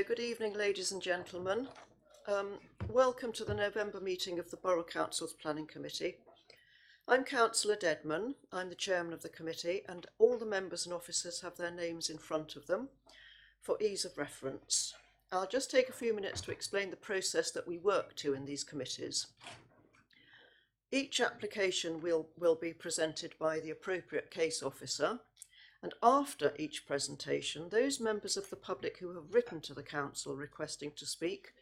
Good evening, ladies and gentlemen. Welcome to the November meeting of the Borough Council's Planning Committee. I'm Councillor Dedman. I'm the chairman of the committee, and all the members and officers have their names in front of them for ease of reference. I'll just take a few minutes to explain the process that we work to in these committees. Each application will be presented by the appropriate case officer, and after each presentation, those members of the public who have written to the council requesting to speak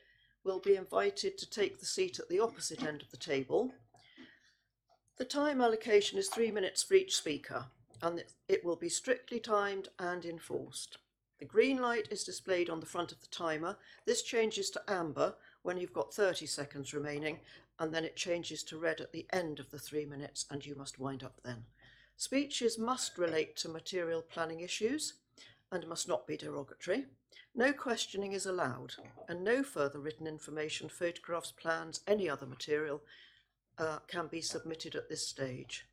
will be invited to take the seat at the opposite end of the table. The time allocation is 3 minutes for each speaker, and it will be strictly timed and enforced. The green light is displayed on the front of the timer. This changes to amber when you've got 30 seconds remaining, and then it changes to red at the end of the 3 minutes, and you must wind up then. Speeches must relate to material planning issues and must not be derogatory. No questioning is allowed, and no further written information, photographs, plans, any other material can be submitted at this stage.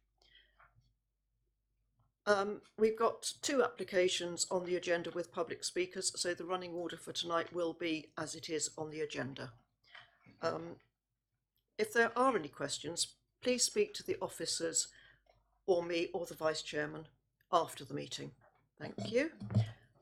We've got 2 applications on the agenda with public speakers, so the running order for tonight will be as it is on the agenda. If there are any questions, please speak to the officers or me or the Vice Chairman after the meeting. Thank you.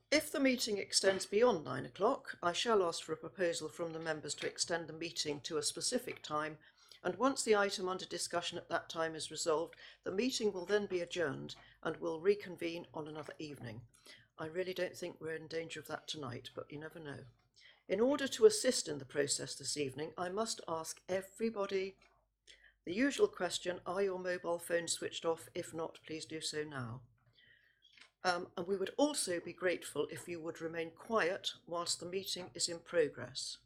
If the meeting extends beyond 9 o'clock, I shall ask for a proposal from the members to extend the meeting to a specific time, and once the item under discussion at that time is resolved, the meeting will then be adjourned and will reconvene on another evening. I really don't think we're in danger of that tonight, but you never know. In order to assist in the process this evening, I must ask everybody the usual question: are your mobile phones switched off? If not, please do so now. And we would also be grateful if you would remain quiet whilst the meeting is in progress.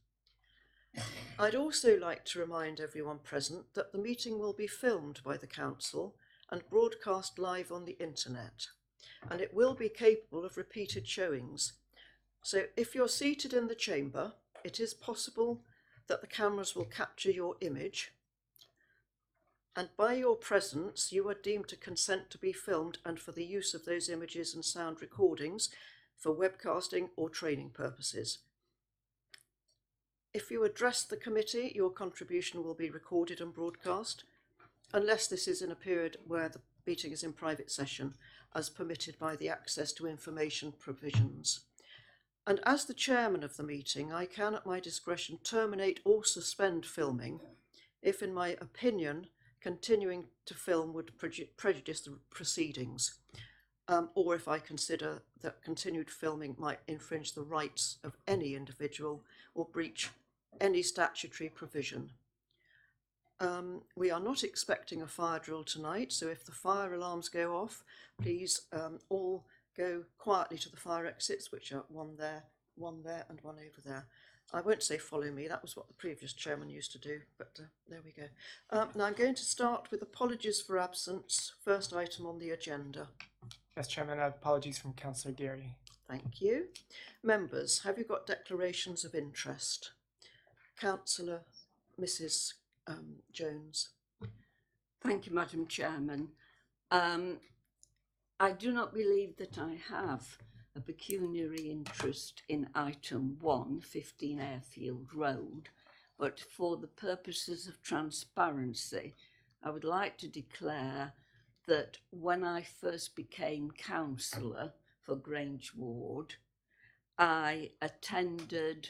I'd also like to remind everyone present that the meeting will be filmed by the council and broadcast live on the internet, and it will be capable of repeated showings. So if you're seated in the chamber, it is possible that the cameras will capture your image, and by your presence you are deemed to consent to be filmed and for the use of those images and sound recordings for webcasting or training purposes. If you address the committee, your contribution will be recorded and broadcast, unless this is in a period where the meeting is in private session, as permitted by the access to information provisions. And as the chairman of the meeting, I can at my discretion terminate or suspend filming if, in my opinion, continuing to film would prejudice the proceedings, or if I consider that continued filming might infringe the rights of any individual or breach any statutory provision. We are not expecting a fire drill tonight, so if the fire alarms go off, please all go quietly to the fire exits, which are one there, and one over there. I won't say follow me, that was what the previous chairman used to do, but there we go. Now I'm going to start with apologies for absence, first item on the agenda. Yes, Chairman, apologies from Councillor Geary. Thank you. Members, have you got declarations of interest? Councillor Mrs. Jones. Thank you, Madam Chairman. I do not believe that I have a pecuniary interest in item 1, 15 Airfield Road, but for the purposes of transparency, I would like to declare that when I first became councillor for Grange Ward, I attended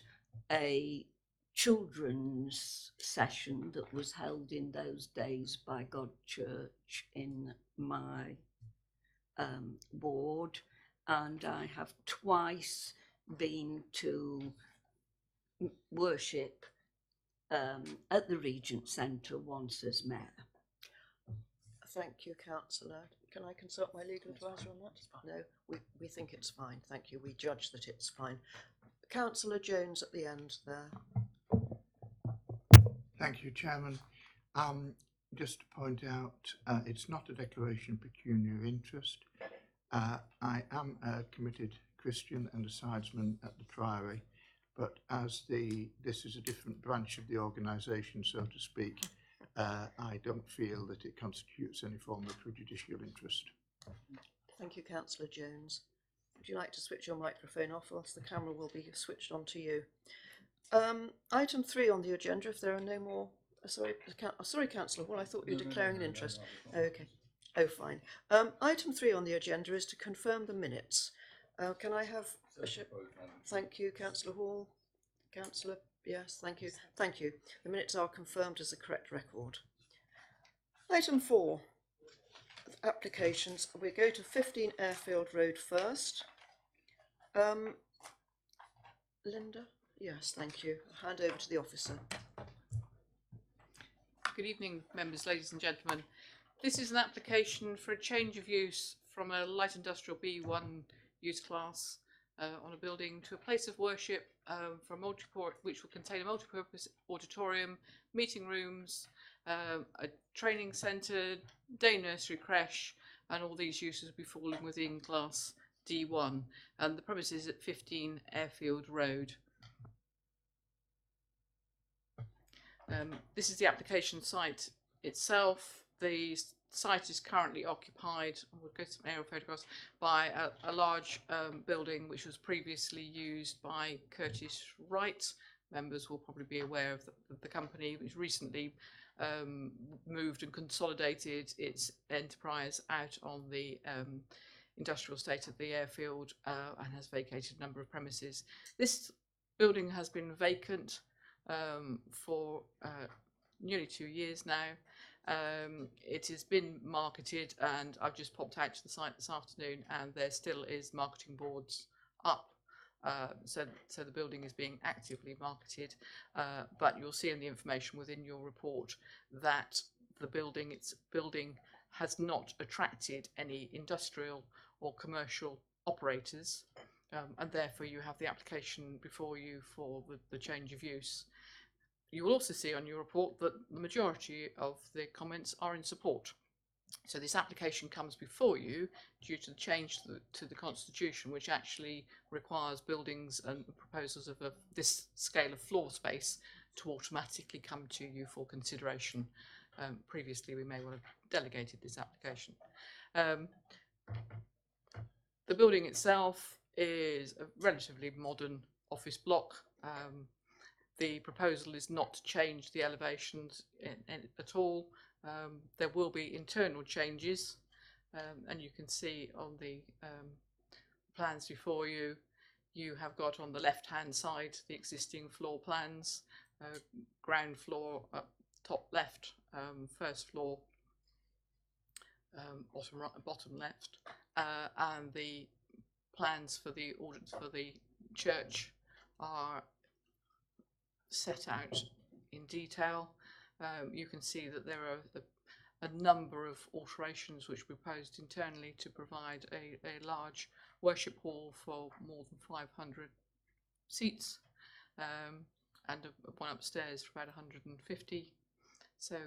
a children's session that was held in those days by God Church in my ward, and I have twice been to worship at the Regent Centre, once as mayor. Thank you, Councillor. Can I consult my legal advisor on that? No, we think it's fine. Thank you. We judge that it's fine. Councillor Jones at the end there. Thank you, Chairman. Just to point out, it's not a declaration of pecuniary interest. I am a committed Christian and a sidesman at the Priory, but as this is a different branch of the organisation, so to speak, I don't feel that it constitutes any form of prejudicial interest. Thank you, Councillor Jones. would you like to switch your microphone off, or else the camera will be switched on to you? Item 3 on the agenda, if there are no more... sorry, Councillor Hall, I thought you were declaring an interest. Okay. Oh, fine. Item 3 on the agenda is to confirm the minutes. Can I have... Thank you, Councillor Hall. Councillor... Yes, thank you. Thank you. The minutes are confirmed as a correct record. Item 4, applications. We go to 15 Airfield Road first. Linda? Yes, thank you. I'll hand over to the officer. Good evening, members, ladies and gentlemen. This is an application for a change of use from a light industrial B1 use class on a building to a place of worship for which will contain a multi-purpose auditorium, meeting rooms, a training centre, day nursery creche, and all these uses will be falling within class D1. And the premises at 15 Airfield Road. This is the application site itself. The site is currently occupied, we'll go to some aerial photographs, by a large building which was previously used by Curtis Wright. Members will probably be aware of the company, which recently moved and consolidated its enterprise out on the industrial estate at the airfield and has vacated a number of premises. This building has been vacant for nearly 2 years now. It has been marketed, and I've just popped out to the site this afternoon, and there still is marketing boards up. So the building is being actively marketed, but you'll see in the information within your report that the building has not attracted any industrial or commercial operators, and therefore you have the application before you for the change of use. You will also see on your report that the majority of the comments are in support. So this application comes before you due to the change to the Constitution, which actually requires buildings and proposals of this scale of floor space to automatically come to you for consideration. Previously, we may well have delegated this application. The building itself is a relatively modern office block. The proposal is not to change the elevations at all. There will be internal changes, and you can see on the plans before you, you have got on the left hand side the existing floor plans, ground floor up top left, first floor bottom left, and the plans for the church are set out in detail. You can see that there are a number of alterations which were proposed internally to provide a large worship hall for more than 500 seats, and one upstairs for about 150. So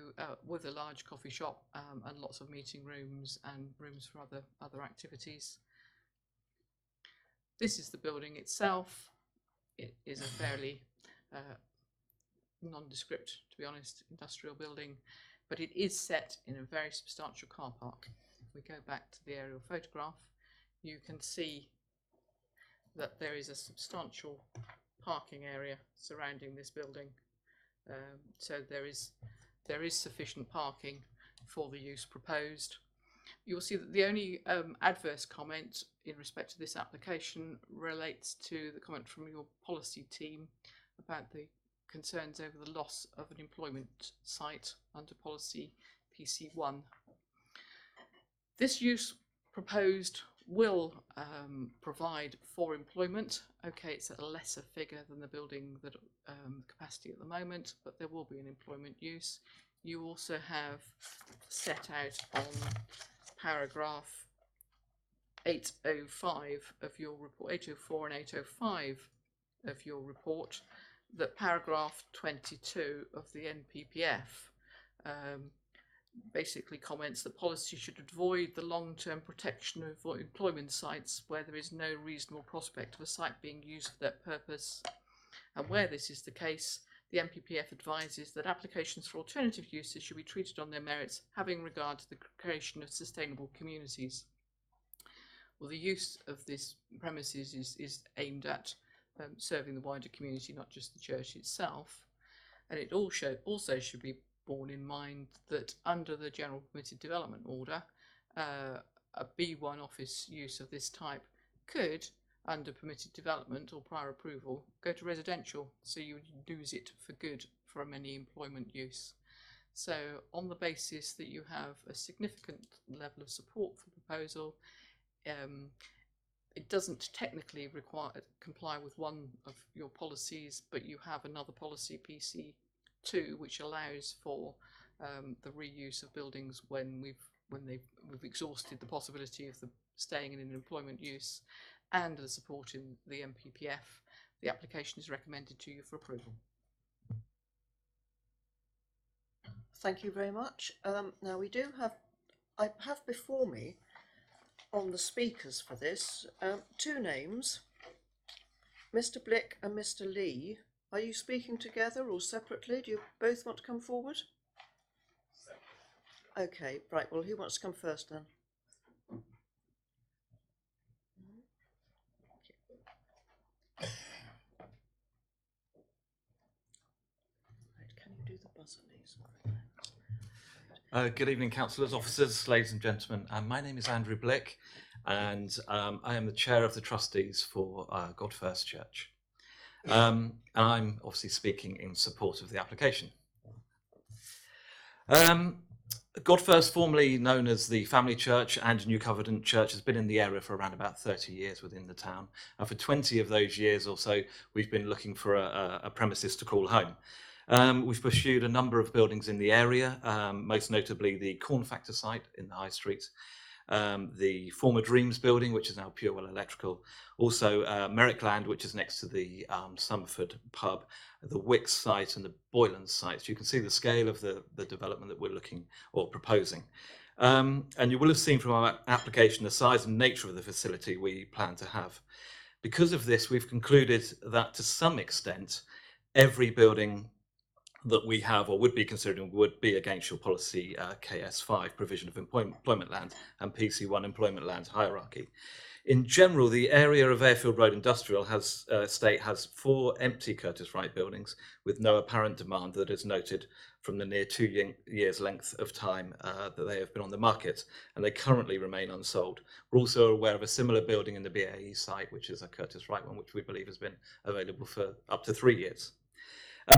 with a large coffee shop and lots of meeting rooms and rooms for other activities. This is the building itself. It is a fairly nondescript, to be honest, industrial building, but it is set in a very substantial car park. If we go back to the aerial photograph, you can see that there is a substantial parking area surrounding this building. So there is sufficient parking for the use proposed. You'll see that the only adverse comment in respect to this application relates to the comment from your policy team about the concerns over the loss of an employment site under policy PC1. This use proposed will provide for employment. Okay, it's at a lesser figure than the building that capacity at the moment, but there will be an employment use. You also have set out on paragraph 805 of your report, 804 and 805 of your report, that paragraph 22 of the NPPF basically comments that policy should avoid the long-term protection of employment sites where there is no reasonable prospect of a site being used for that purpose. And where this is the case, the NPPF advises that applications for alternative uses should be treated on their merits, having regard to the creation of sustainable communities. well, the use of this premises is aimed at serving the wider community, not just the church itself. And it also should be borne in mind that under the General Permitted Development Order, a B1 office use of this type could, under permitted development or prior approval, go to residential, so you would lose it for good from any employment use. So on the basis that you have a significant level of support for the proposal, it doesn't technically comply with one of your policies, but you have another policy, PC2, which allows for the reuse of buildings when we've exhausted the possibility of the staying in an employment use, and the support in the MPPF. The application is recommended to you for approval. Thank you very much. Now I have before me on the speakers for this 2 names, Mr. Blick and Mr. Lee. Are you speaking together or separately? Do you both want to come forward? Okay, right, well, who wants to come first then? Can you do the buzzer, Lee? Good evening, councillors, officers, ladies and gentlemen. My name is Andrew Blick, and I am the chair of the trustees for God First Church. And I'm obviously speaking in support of the application. God First, formerly known as the Family Church and New Covenant Church, has been in the area for around about 30 years within the town. And for 20 of those years or so, we've been looking for a premises to call home. We've pursued a number of buildings in the area, most notably the Corn Factor site in the High Street, the former Dreams building, which is now Purewell Electrical, also Merrickland, which is next to the Summerford pub, the Wicks site and the Boylan's site. So you can see the scale of the development that we're looking or proposing. And you will have seen from our application the size and nature of the facility we plan to have. Because of this, we've concluded that to some extent, every building that we have or would be considering would be against your policy KS5, provision of employment land, and PC1, employment land hierarchy. In general, the area of Airfield Road Industrial Estate has 4 empty Curtis Wright buildings with no apparent demand that is noted from the near 2 years length of time that they have been on the market, and they currently remain unsold. We're also aware of a similar building in the BAE site, which is a Curtis Wright one, which we believe has been available for up to 3 years.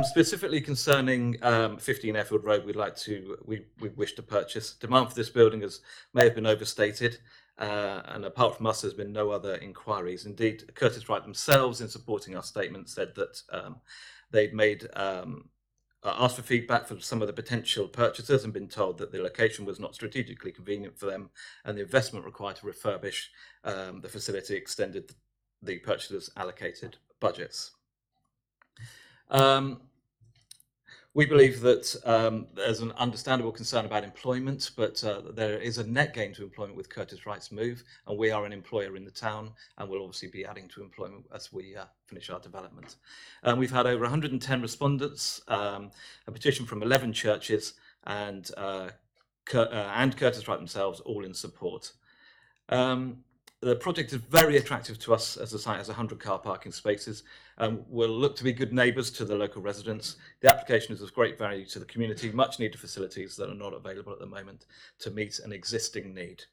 Specifically concerning 15 Airfield Road, we wish to purchase. Demand for this building may have been overstated, and apart from us, there's been no other inquiries. Indeed, Curtis Wright themselves, in supporting our statement, said that they'd asked for feedback from some of the potential purchasers and been told that the location was not strategically convenient for them, and the investment required to refurbish the facility extended the purchasers' allocated budgets. We believe that there's an understandable concern about employment, but there is a net gain to employment with Curtis Wright's move, and we are an employer in the town, and we'll obviously be adding to employment as we finish our development. We've had over 110 respondents, a petition from 11 churches, and Curtis Wright themselves, all in support. The project is very attractive to us as the site has 100 car parking spaces. We'll look to be good neighbours to the local residents. The application is of great value to the community, much needed facilities that are not available at the moment to meet an existing need.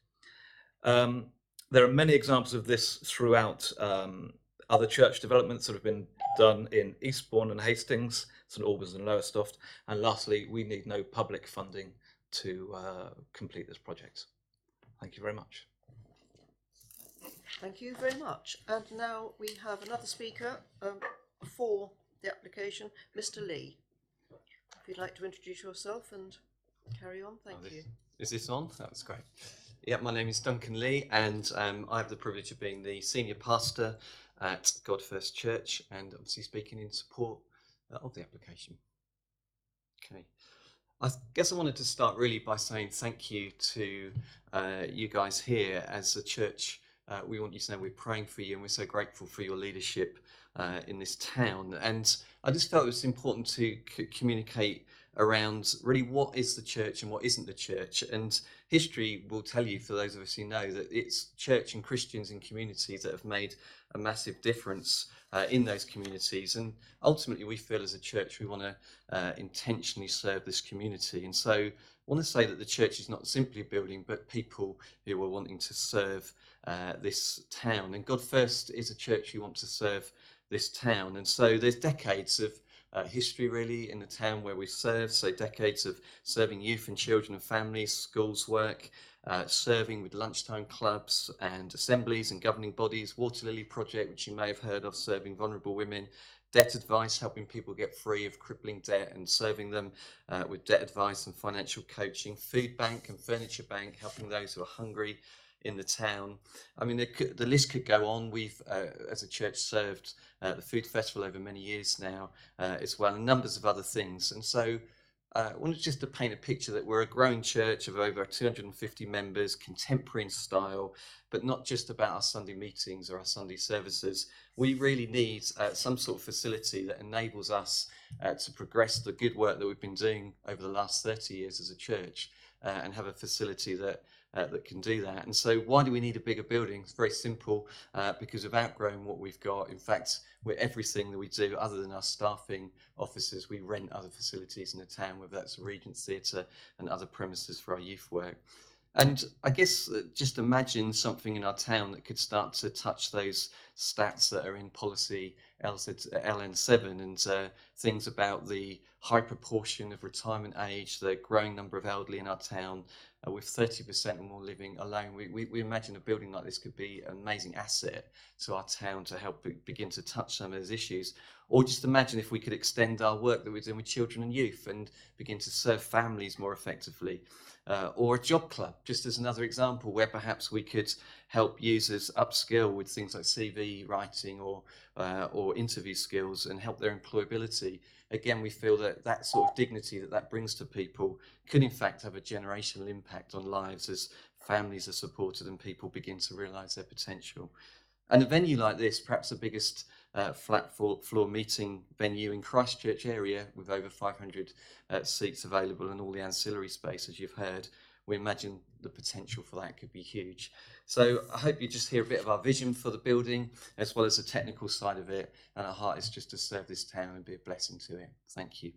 There are many examples of this throughout other church developments that have been done in Eastbourne and Hastings, St Albans and Lowestoft. And lastly, we need no public funding to complete this project. Thank you very much. Thank you very much. And now we have another speaker for the application, Mr. Lee. If you'd like to introduce yourself and carry on, thank you. Is this on? That was great. Yeah, my name is Duncan Lee, and I have the privilege of being the senior pastor at God First Church, and obviously speaking in support of the application. Okay. I guess I wanted to start really by saying thank you to you guys here as a church. We want you to know we're praying for you, and we're so grateful for your leadership in this town. And I just felt it was important to communicate around really what is the church and what isn't the church. And history will tell you, for those of us who know, that it's church and Christians in communities that have made a massive difference in those communities. And ultimately, we feel as a church we want to intentionally serve this community. And so I want to say that the church is not simply a building, but people who are wanting to serve this town. And God First is a church who wants to serve this town. And so there's decades of history really in the town where we serve. So decades of serving youth and children and families, schools work, serving with lunchtime clubs and assemblies and governing bodies, Water Lily Project, which you may have heard of, serving vulnerable women, debt advice, helping people get free of crippling debt and serving them with debt advice and financial coaching, food bank and furniture bank, helping those who are hungry in the town. I mean, the list could go on. We've, as a church, served the food festival over many years now as well, and numbers of other things. And so I wanted just to paint a picture that we're a growing church of over 250 members, contemporary in style, but not just about our Sunday meetings or our Sunday services. We really need some sort of facility that enables us to progress the good work that we've been doing over the last 30 years as a church, and have a facility that can do that. And so why do we need a bigger building? It's very simple, because we've outgrown what we've got. In fact, we're everything that we do other than our staffing offices. We rent other facilities in the town, whether that's a Regent's Theatre and other premises for our youth work. And I guess just imagine something in our town that could start to touch those stats that are in policy LN7 and things about the high proportion of retirement age, the growing number of elderly in our town, with 30% or more living alone. We imagine a building like this could be an amazing asset to our town to help begin to touch some of those issues. Or just imagine if we could extend our work that we're doing with children and youth and begin to serve families more effectively. Or a job club, just as another example, where perhaps we could help users upskill with things like CV writing or interview skills and help their employability. Again, we feel that that sort of dignity that brings to people could in fact have a generational impact on lives as families are supported and people begin to realise their potential. And a venue like this, perhaps the biggest flat floor meeting venue in Christchurch area with over 500 seats available and all the ancillary space, as you've heard, we imagine the potential for that could be huge. So I hope you just hear a bit of our vision for the building as well as the technical side of it, and our heart is just to serve this town and be a blessing to it. Thank you.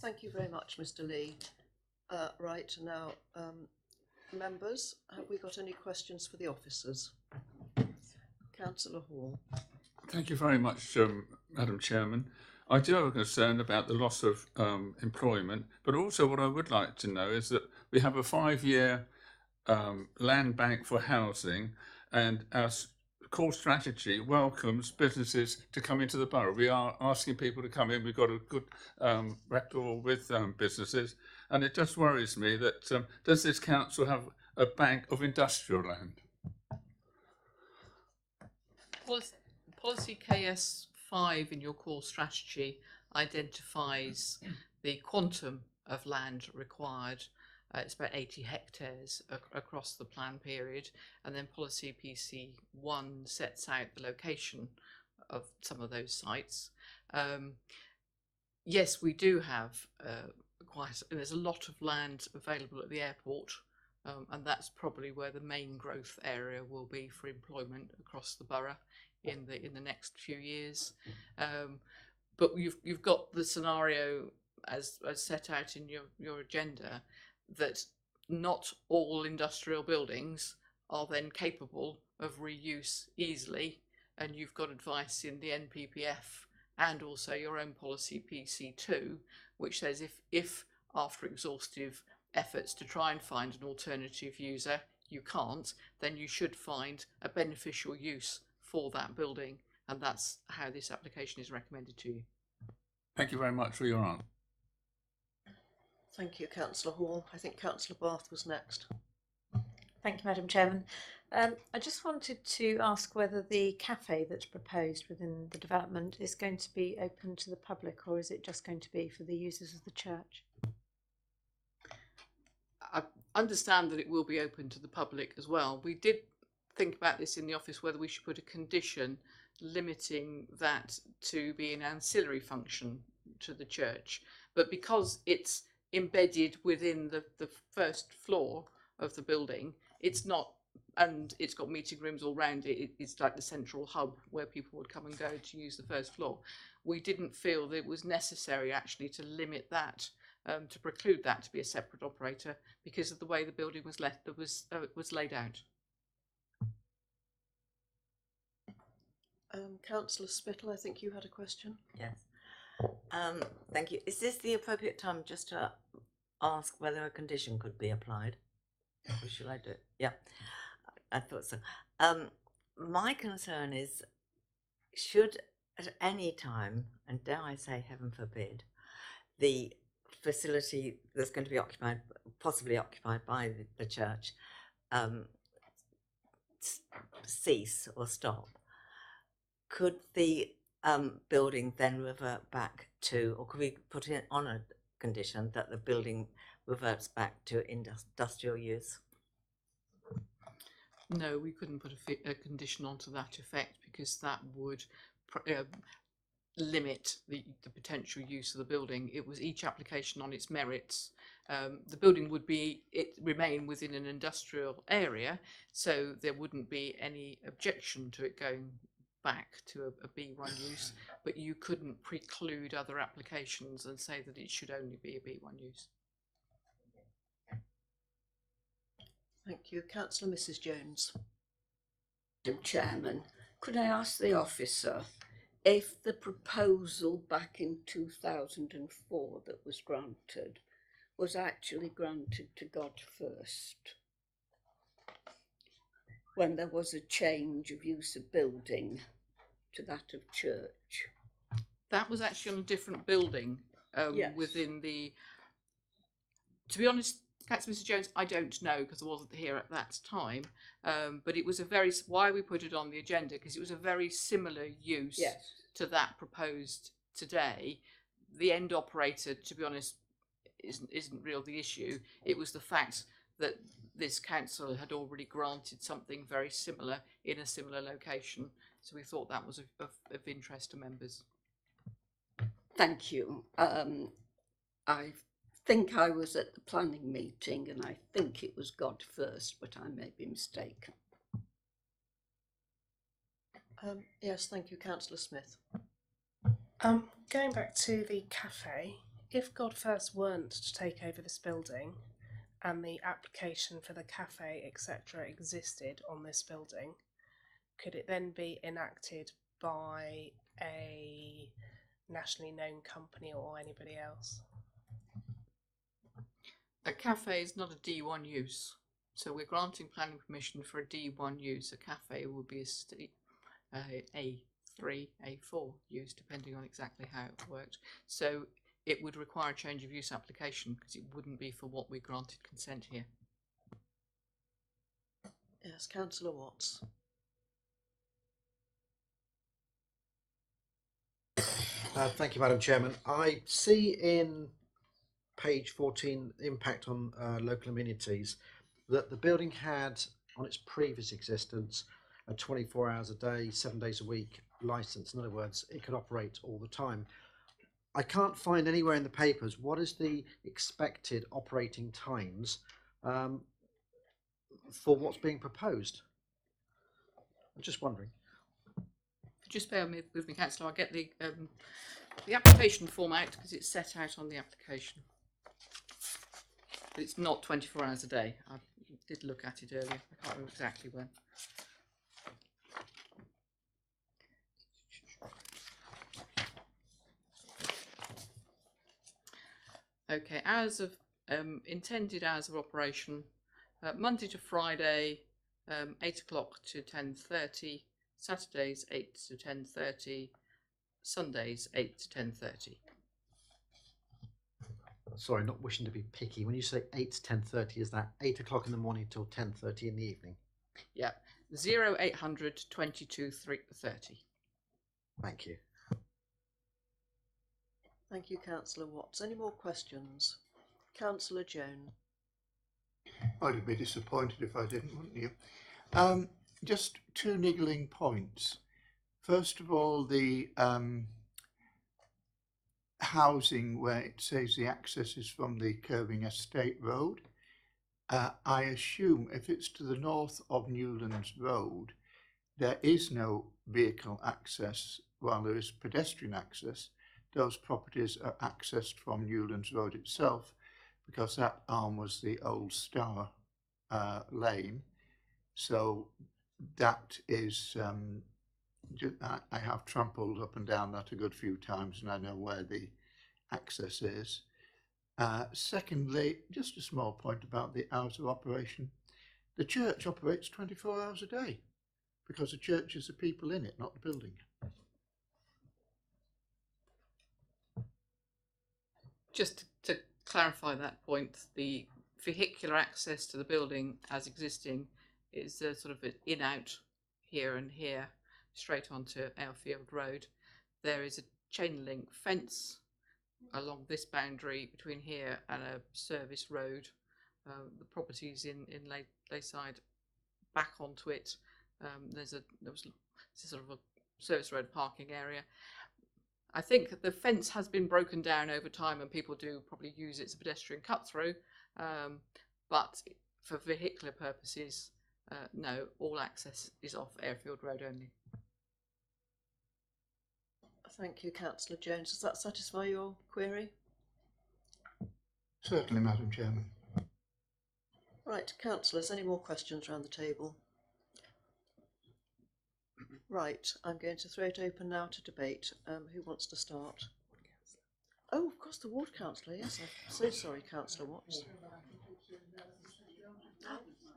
Thank you very much, Mr. Lee. Right, now, members, have we got any questions for the officers? Councillor Hall. Thank you very much, Madam Chairman. I do have a concern about the loss of employment, but also what I would like to know is that we have a 5-year land bank for housing, and our core strategy welcomes businesses to come into the borough. We are asking people to come in. We've got a good rapport with businesses, and it just worries me that does this council have a bank of industrial land? Policy KS5 in your core strategy identifies the quantum of land required. It's about 80 hectares across the plan period, and then policy PC1 sets out the location of some of those sites. Yes, we do have there's a lot of land available at the airport, and that's probably where the main growth area will be for employment across the borough in the next few years. But you've got the scenario as set out in your agenda, that not all industrial buildings are then capable of reuse easily, and you've got advice in the NPPF and also your own policy PC2, which says if after exhaustive efforts to try and find an alternative user you can't, then you should find a beneficial use for that building, and that's how this application is recommended to you. Thank you very much for your answer. Thank you, Councillor Hall. I think Councillor Bath was next. Thank you, Madam Chairman. I just wanted to ask whether the cafe that's proposed within the development is going to be open to the public, or is it just going to be for the users of the church? I understand that it will be open to the public as well. We did think about this in the office, whether we should put a condition limiting that to be an ancillary function to the church. But because it's embedded within the first floor of the building, it's not, and it's got meeting rooms all round it. It's like the central hub where people would come and go to use the first floor. We didn't feel that it was necessary actually to limit that, to preclude that to be a separate operator because of the way the building was laid out. Councillor Spittle, I think you had a question. Yes. Thank you. Is this the appropriate time just to ask whether a condition could be applied? Or should I do it? Yeah, I thought so. My concern is, should at any time, and dare I say heaven forbid, the facility that's going to be occupied, possibly occupied by the church, cease or stop, could the building then revert back to, or could we put it on a condition that the building reverts back to industrial use? No, we couldn't put a condition onto that effect because that would limit the potential use of the building. It was each application on its merits. The building would remain within an industrial area, so there wouldn't be any objection to it going back to a B1 use, but you couldn't preclude other applications and say that it should only be a B1 use. Thank you. Councillor Mrs Jones. Madam Chairman, could I ask the officer if the proposal back in 2004 that was granted was actually granted to God First, when there was a change of use of building to that of church? That was actually on a different building Yes. within the... To be honest, Councillor Mr Jones, I don't know because I wasn't here at that time, but it was why we put it on the agenda, because it was a very similar use Yes. to that proposed today. The end operator, to be honest, isn't real the issue. It was the fact that this council had already granted something very similar in a similar location, so we thought that was of interest to members. Thank you. I think I was at the planning meeting and I think it was God First, but I may be mistaken. Yes, thank you. Councillor Smith. Going back to the cafe, if God First weren't to take over this building and the application for the cafe, etc., existed on this building, could it then be enacted by a nationally known company or anybody else? A cafe is not a D1 use, so we're granting planning permission for a D1 use. A cafe would be a A3, A4 use, depending on exactly how it worked. So it would require a change of use application because it wouldn't be for what we granted consent here. Yes, Councillor Watts. Thank you, Madam Chairman. I see in page 14, impact on local amenities, that the building had, on its previous existence, a 24 hours a day, 7 days a week licence. In other words, it could operate all the time. I can't find anywhere in the papers what is the expected operating times for what's being proposed. I'm just wondering. Just bear with me, Councillor. I'll get the application form out because it's set out on the application. But it's not 24 hours a day. I did look at it earlier. I can't remember exactly when. Okay, hours of intended hours of operation: Monday to Friday, 8 o'clock to 10:30. Saturdays 8 to 10:30. Sundays 8 to 10:30. Sorry, not wishing to be picky. When you say 8 to 10:30, is that 8 o'clock in the morning till 10:30 in the evening? Yeah, 0800 22 330. Thank you. Thank you, Councillor Watts. Any more questions? Councillor Jones. I'd be disappointed if I didn't, wouldn't you? Just two niggling points. First of all, the housing where it says the access is from the curving estate road. I assume if it's to the north of Newlands Road, there is no vehicle access while there is pedestrian access. Those properties are accessed from Newlands Road itself, because that arm was the old Star lane. So that is, I have trampled up and down that a good few times, and I know where the access is. Secondly, just a small point about the hours of operation. The church operates 24 hours a day, because the church is the people in it, not the building. Just to clarify that point, the vehicular access to the building as existing is a sort of an in-out here and here, straight onto Airfield Road. There is a chain link fence along this boundary between here and a service road. The properties in Layside back onto it. There was sort of a service road parking area. I think the fence has been broken down over time, and people do probably use it as a pedestrian cut through. But for vehicular purposes, no, all access is off Airfield Road only. Thank you, Councillor Jones. Does that satisfy your query? Certainly, Madam Chairman. Right, councillors, any more questions around the table? Right, I'm going to throw it open now to debate. Who wants to start? Oh, of course, the ward councillor. Yes, I'm so sorry, Councillor Watts.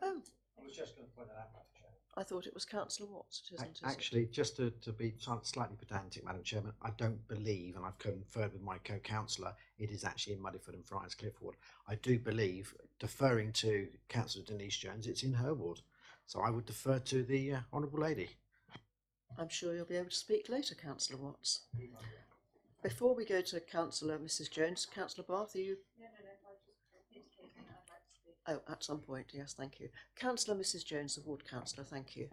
Oh, I was just going to point that out, Madam Chair. I thought it was Councillor Watts. It isn't, is Actually, just to be slightly pedantic, Madam Chairman, I don't believe, and I've conferred with my co-councillor, it is actually in Muddyford and Friars Cliff ward. I do believe, deferring to Councillor Denise Jones, it's in her ward. So I would defer to the Honourable Lady. I'm sure you'll be able to speak later, Councillor Watts. Before we go to Councillor Mrs Jones, Councillor Bath, are you? Oh, at some point, yes, thank you. Councillor Mrs Jones, the ward councillor, thank you.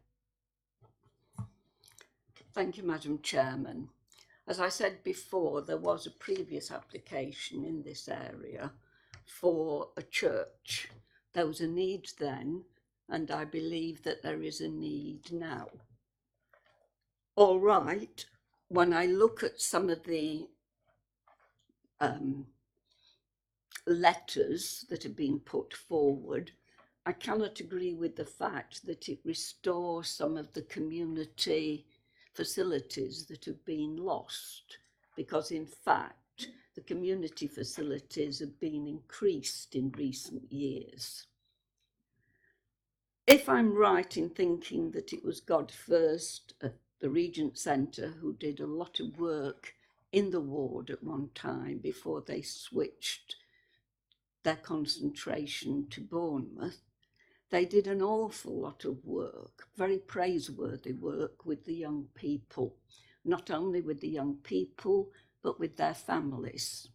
Thank you, Madam Chairman. As I said before, there was a previous application in this area for a church. There was a need then, and I believe that there is a need now. All right, when I look at some of the letters that have been put forward, I cannot agree with the fact that it restores some of the community facilities that have been lost, because in fact the community facilities have been increased in recent years. If I'm right in thinking that it was God First at the Regent Centre who did a lot of work in the ward at one time before they switched their concentration to Bournemouth, they did an awful lot of work, very praiseworthy work with the young people, not only with the young people, but with their families.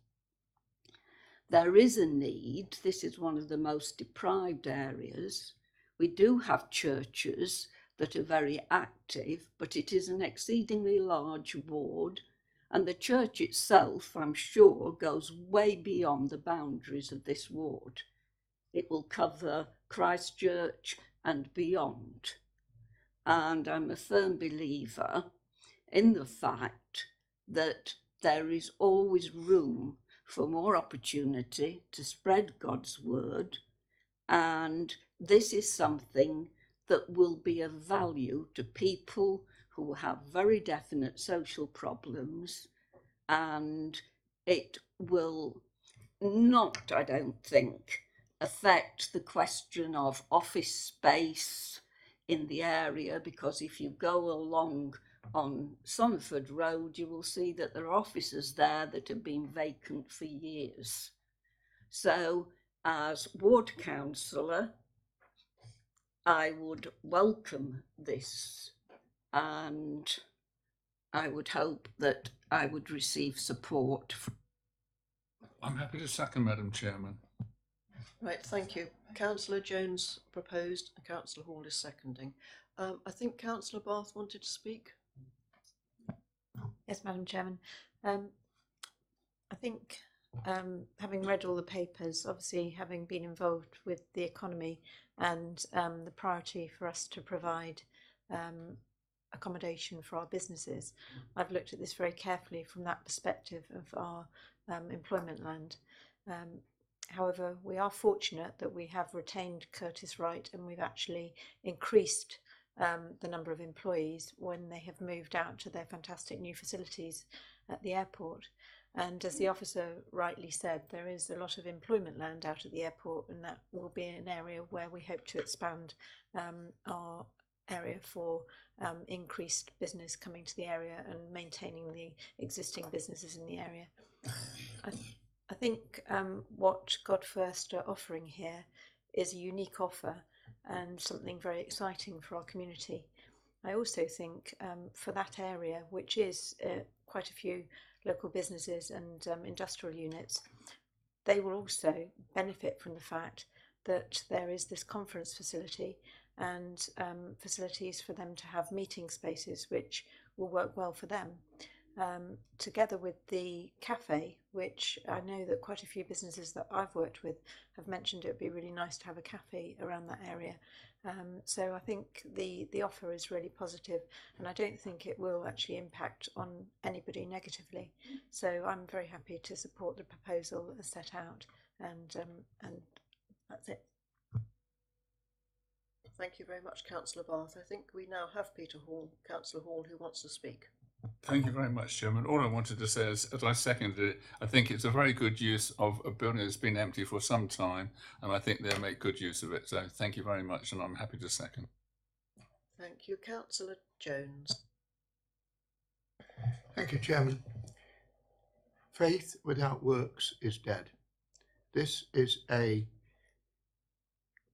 There is a need. This is one of the most deprived areas. We do have churches that are very active, but it is an exceedingly large ward, and the church itself, I'm sure, goes way beyond the boundaries of this ward. It will cover Christchurch and beyond. And I'm a firm believer in the fact that there is always room for more opportunity to spread God's word, and this is something that will be of value to people who have very definite social problems, and it will not, I don't think, affect the question of office space in the area, because if you go along on Sonford Road, you will see that there are offices there that have been vacant for years. So as ward councillor, I would welcome this, and I would hope that I would receive support. I'm happy to second, Madam Chairman. Right, thank you. Councillor Jones proposed and Councillor Hall is seconding. I think Councillor Bath wanted to speak. Yes, Madam Chairman. I think having read all the papers, obviously having been involved with the economy and the priority for us to provide accommodation for our businesses, I've looked at this very carefully from that perspective of our employment land. However, we are fortunate that we have retained Curtis Wright, and we've actually increased the number of employees when they have moved out to their fantastic new facilities at the airport. And as the officer rightly said, there is a lot of employment land out at the airport, and that will be an area where we hope to expand our area for increased business coming to the area and maintaining the existing businesses in the area. I think what God First are offering here is a unique offer and something very exciting for our community. I also think for that area, which is quite a few local businesses and industrial units, they will also benefit from the fact that there is this conference facility and facilities for them to have meeting spaces which will work well for them. Together with the cafe, which I know that quite a few businesses that I've worked with have mentioned it would be really nice to have a cafe around that area. So I think the offer is really positive, and I don't think it will actually impact on anybody negatively. So I'm very happy to support the proposal as set out, and that's it. Thank you very much, Councillor Bath. I think we now have Councillor Hall, who wants to speak. Thank you very much, Chairman. All I wanted to say is, as I seconded it, I think it's a very good use of a building that's been empty for some time, and I think they'll make good use of it. So thank you very much, and I'm happy to second. Thank you, Councillor Jones. Thank you, Chairman. Faith without works is dead. This is a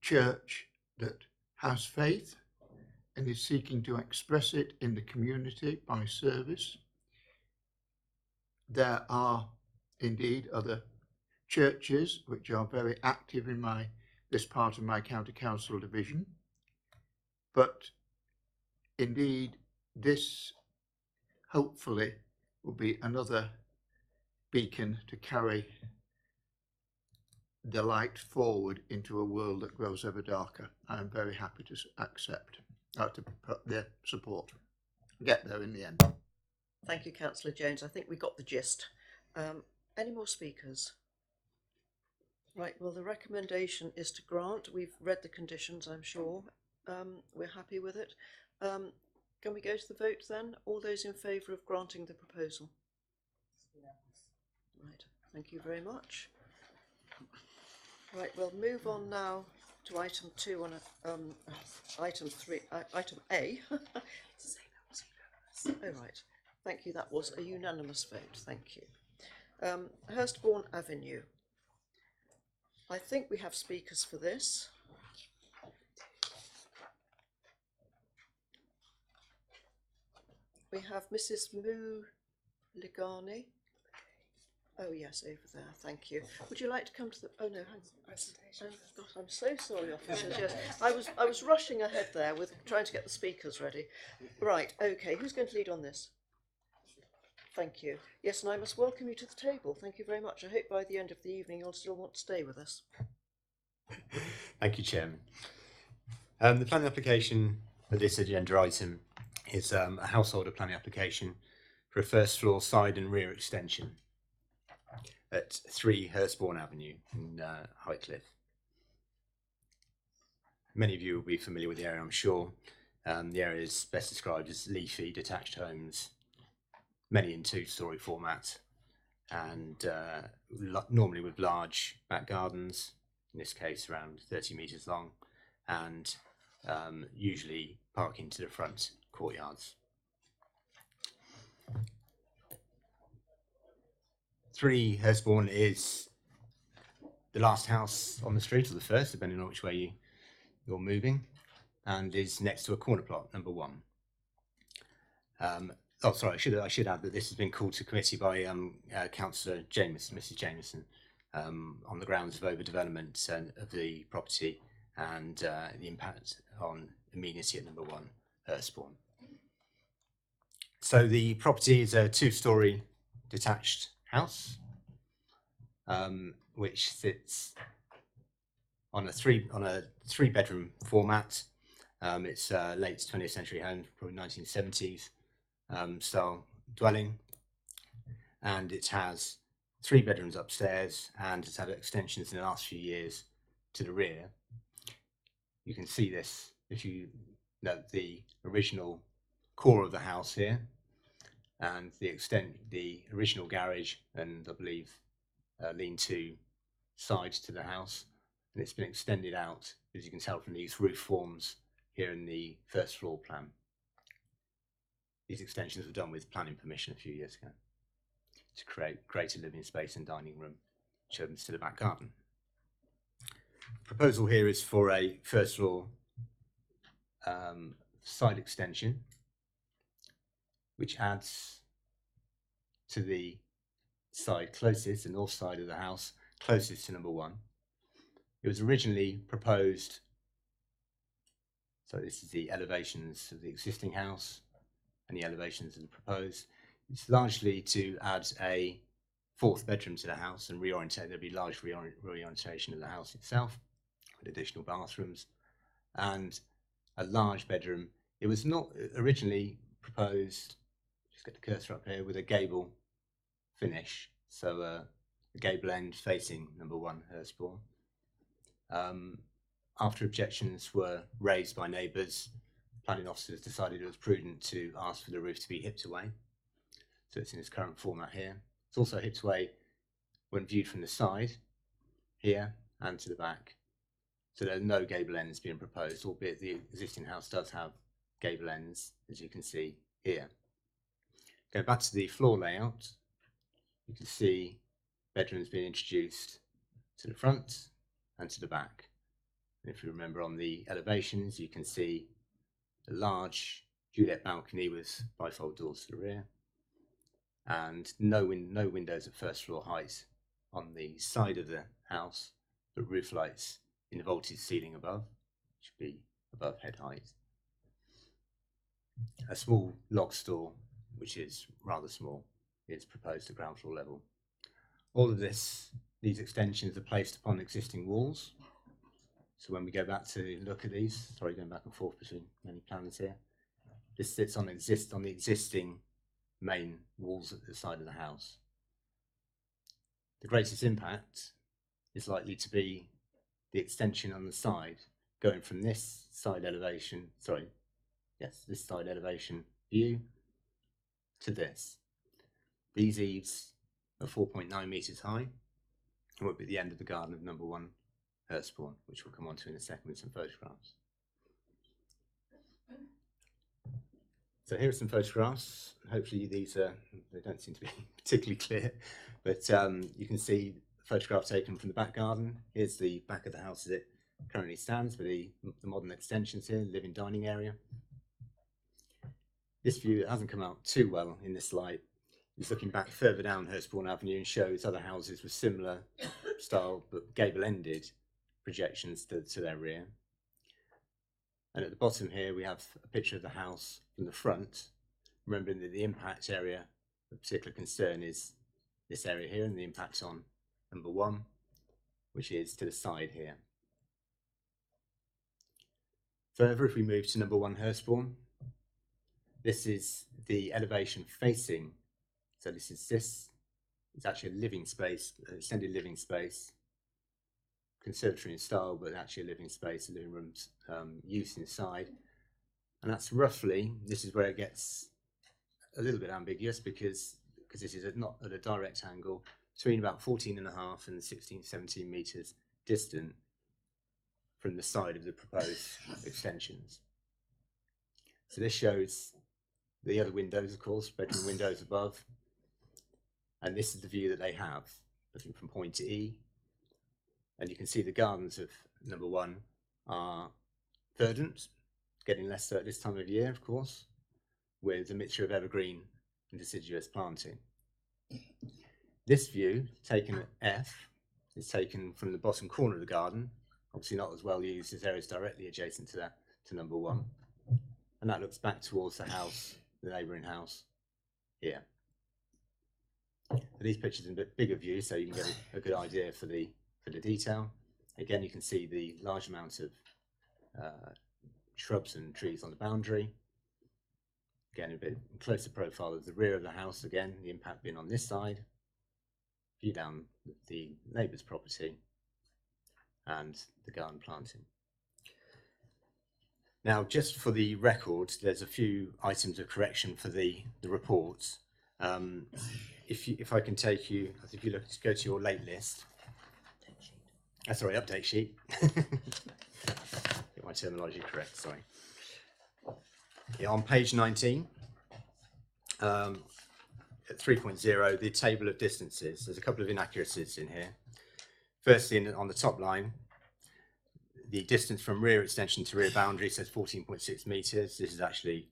church that has faith and is seeking to express it in the community by service. There are indeed other churches which are very active in this part of my county council division, but indeed this hopefully will be another beacon to carry the light forward into a world that grows ever darker. I am very happy to to put their support. Get there in the end. Thank you, Councillor Jones. I think we got the gist. Any more speakers? Right, well, the recommendation is to grant. We've read the conditions, I'm sure. We're happy with it. Can we go to the vote then? All those in favour of granting the proposal? Right, thank you very much. Right, we'll move on now to item 2 on item 3, item A. Oh, right. Thank you. That was a unanimous vote. Thank you. Hurstbourne Avenue. I think we have speakers for this. We have Mrs. Moo Ligani. Oh yes, over there. Thank you. Would you like to come to the? Oh no, hang on. Oh God, I'm so sorry, officers. Yes, I was rushing ahead there with trying to get the speakers ready. Right. Okay. Who's going to lead on this? Thank you. Yes, and I must welcome you to the table. Thank you very much. I hope by the end of the evening you'll still want to stay with us. Thank you, Chairman. The planning application for this agenda item is a householder planning application for a first floor side and rear extension at 3 Hurstbourne Avenue in Highcliffe. Many of you will be familiar with the area, I'm sure. The area is best described as leafy detached homes, many in 2-storey format, and normally with large back gardens, in this case around 30 metres long, and usually parking to the front courtyards. 3 Hurstbourne is the last house on the street, or the first, depending on which way you're moving, and is next to a corner plot, number 1. Oh, sorry, I should add that this has been called to committee by Councillor Jamieson, Mrs. Jamieson, on the grounds of overdevelopment of the property and the impact on amenity at number 1 Hurstbourne. So the property is a 2-storey detached house, which sits on a three bedroom format. It's a late 20th century home, probably 1970s style dwelling, and it has 3 bedrooms upstairs, and it's had extensions in the last few years to the rear. You can see this if you note the original core of the house here, and the original garage, and I believe lean-to sides to the house, and it's been extended out, as you can tell from these roof forms here in the first floor plan. These extensions were done with planning permission a few years ago to create greater living space and dining room, which opens to the back garden. The proposal here is for a first floor side extension, which adds to the side closest, the north side of the house, closest to number 1. It was originally proposed, so this is the elevations of the existing house and the elevations of the proposed. It's largely to add a 4th bedroom to the house and reorientate. There'll be large reorientation of the house itself with additional bathrooms and a large bedroom. It was not originally proposed, just get the cursor up here, with a gable finish, so a gable end facing number 1 Hurstbourne. After objections were raised by neighbours, planning officers decided it was prudent to ask for the roof to be hipped away. So it's in its current format here. It's also hipped away when viewed from the side, here, and to the back. So there are no gable ends being proposed, albeit the existing house does have gable ends, as you can see here. Going back to the floor layout, you can see bedrooms being introduced to the front and to the back. And if you remember on the elevations, you can see a large Juliet balcony with bifold doors to the rear, and no windows at first floor height on the side of the house, but roof lights in the vaulted ceiling above, should be above head height. A small log store, which is rather small, is proposed at ground floor level. All of these extensions are placed upon existing walls. So when we go back to look at these, sorry, going back and forth between many plans here, this sits on the existing main walls at the side of the house. The greatest impact is likely to be the extension on the side, going from this side elevation view to this. These eaves are 4.9 metres high and will be at the end of the garden of number 1 Hurstbourne, which we'll come on to in a second with some photographs. So here are some photographs. Hopefully these they don't seem to be particularly clear, but you can see photographs taken from the back garden. Here's the back of the house as it currently stands with the modern extensions here, the living dining area. This view hasn't come out too well in this light. It's looking back further down Hurstbourne Avenue and shows other houses with similar style but gable-ended projections to their rear. And at the bottom here we have a picture of the house from the front, remembering that the impact area of particular concern is this area here and the impact on number 1, which is to the side here. Further, if we move to number 1 Hurstbourne, this is the elevation facing. So it's actually a living space, extended living space, conservatory in style, but actually a living space, a living room's use inside. And that's roughly, this is where it gets a little bit ambiguous because this is not at a direct angle, between about 14.5 and 16, 17 metres distant from the side of the proposed extensions. So this shows the other windows, of course, bedroom windows above. And this is the view that they have, looking from point to E. And you can see the gardens of number 1 are verdant, getting less so at this time of year, of course, with a mixture of evergreen and deciduous planting. This view, taken at F, is taken from the bottom corner of the garden, obviously not as well used as areas directly adjacent to number 1. And that looks back towards the house, the neighbouring house, here. These pictures in a bit bigger view, so you can get a good idea for the detail. Again, you can see the large amount of shrubs and trees on the boundary. Again, a bit closer profile of the rear of the house, again, the impact being on this side. View down the neighbour's property and the garden planting. Now, just for the record, there's a few items of correction for the reports. If I can take you, if you go to your late list. Sorry, update sheet. Get my terminology correct, sorry. Yeah, on page 19, at 3.0, the table of distances, there's a couple of inaccuracies in here. Firstly, on the top line, the distance from rear extension to rear boundary says 14.6 metres. This is actually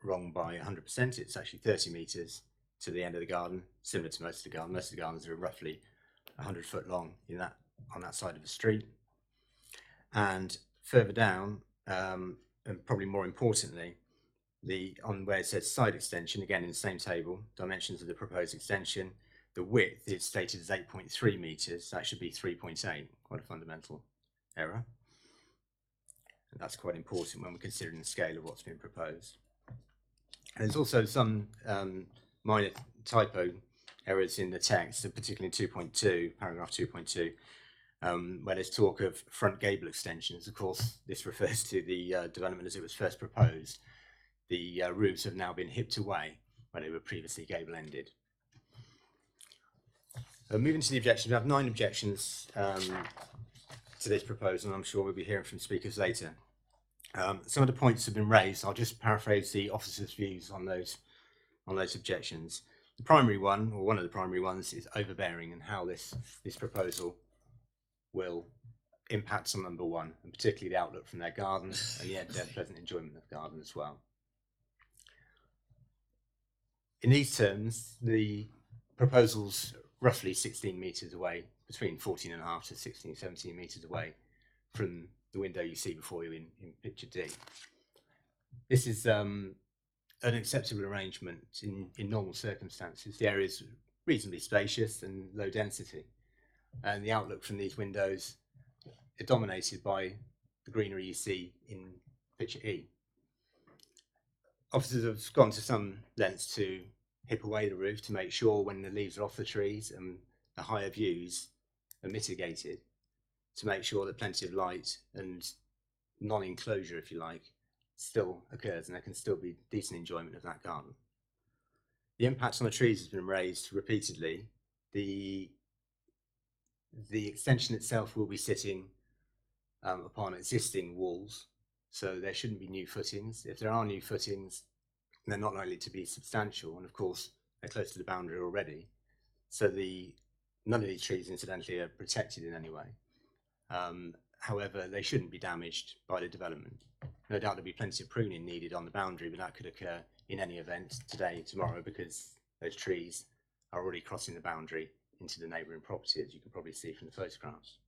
wrong by 100%. It's actually 30 metres to the end of the garden, similar to most of the garden. Most of the gardens are roughly 100 foot long on that side of the street. And further down, and probably more importantly, on where it says side extension, again in the same table, dimensions of the proposed extension, the width is stated as 8.3 metres. That should be 3.8, quite a fundamental error. And that's quite important when we're considering the scale of what's been proposed. And there's also some minor typo errors in the text, particularly in 2.2, paragraph 2.2, where there's talk of front gable extensions. Of course, this refers to the development as it was first proposed. The roofs have now been hipped away where they were previously gable-ended. Moving to the objections, we have 9 objections to this proposal, and I'm sure we'll be hearing from speakers later. Some of the points have been raised. I'll just paraphrase the officers' views on those objections. The primary one, or one of the primary ones, is overbearing and how this proposal will impact on number 1, and particularly the outlook from their garden and yet their pleasant enjoyment of the garden as well. In these terms, the proposal's roughly 16 metres away, between 14.5 to 16, 17 metres away from the window you see before you in picture D. This is an acceptable arrangement in normal circumstances. The area is reasonably spacious and low density, and the outlook from these windows are dominated by the greenery you see in picture E. Officers have gone to some lengths to hip away the roof to make sure when the leaves are off the trees and the higher views are mitigated, to make sure that plenty of light and non-enclosure, if you like, still occurs and there can still be decent enjoyment of that garden. The impact on the trees has been raised repeatedly. The extension itself will be sitting upon existing walls, so there shouldn't be new footings. If there are new footings, they're not likely to be substantial, and of course they're close to the boundary already, so none of these trees incidentally are protected in any way. However, they shouldn't be damaged by the development. No doubt there'll be plenty of pruning needed on the boundary, but that could occur in any event, today, tomorrow, because those trees are already crossing the boundary into the neighbouring property, as you can probably see from the photographs.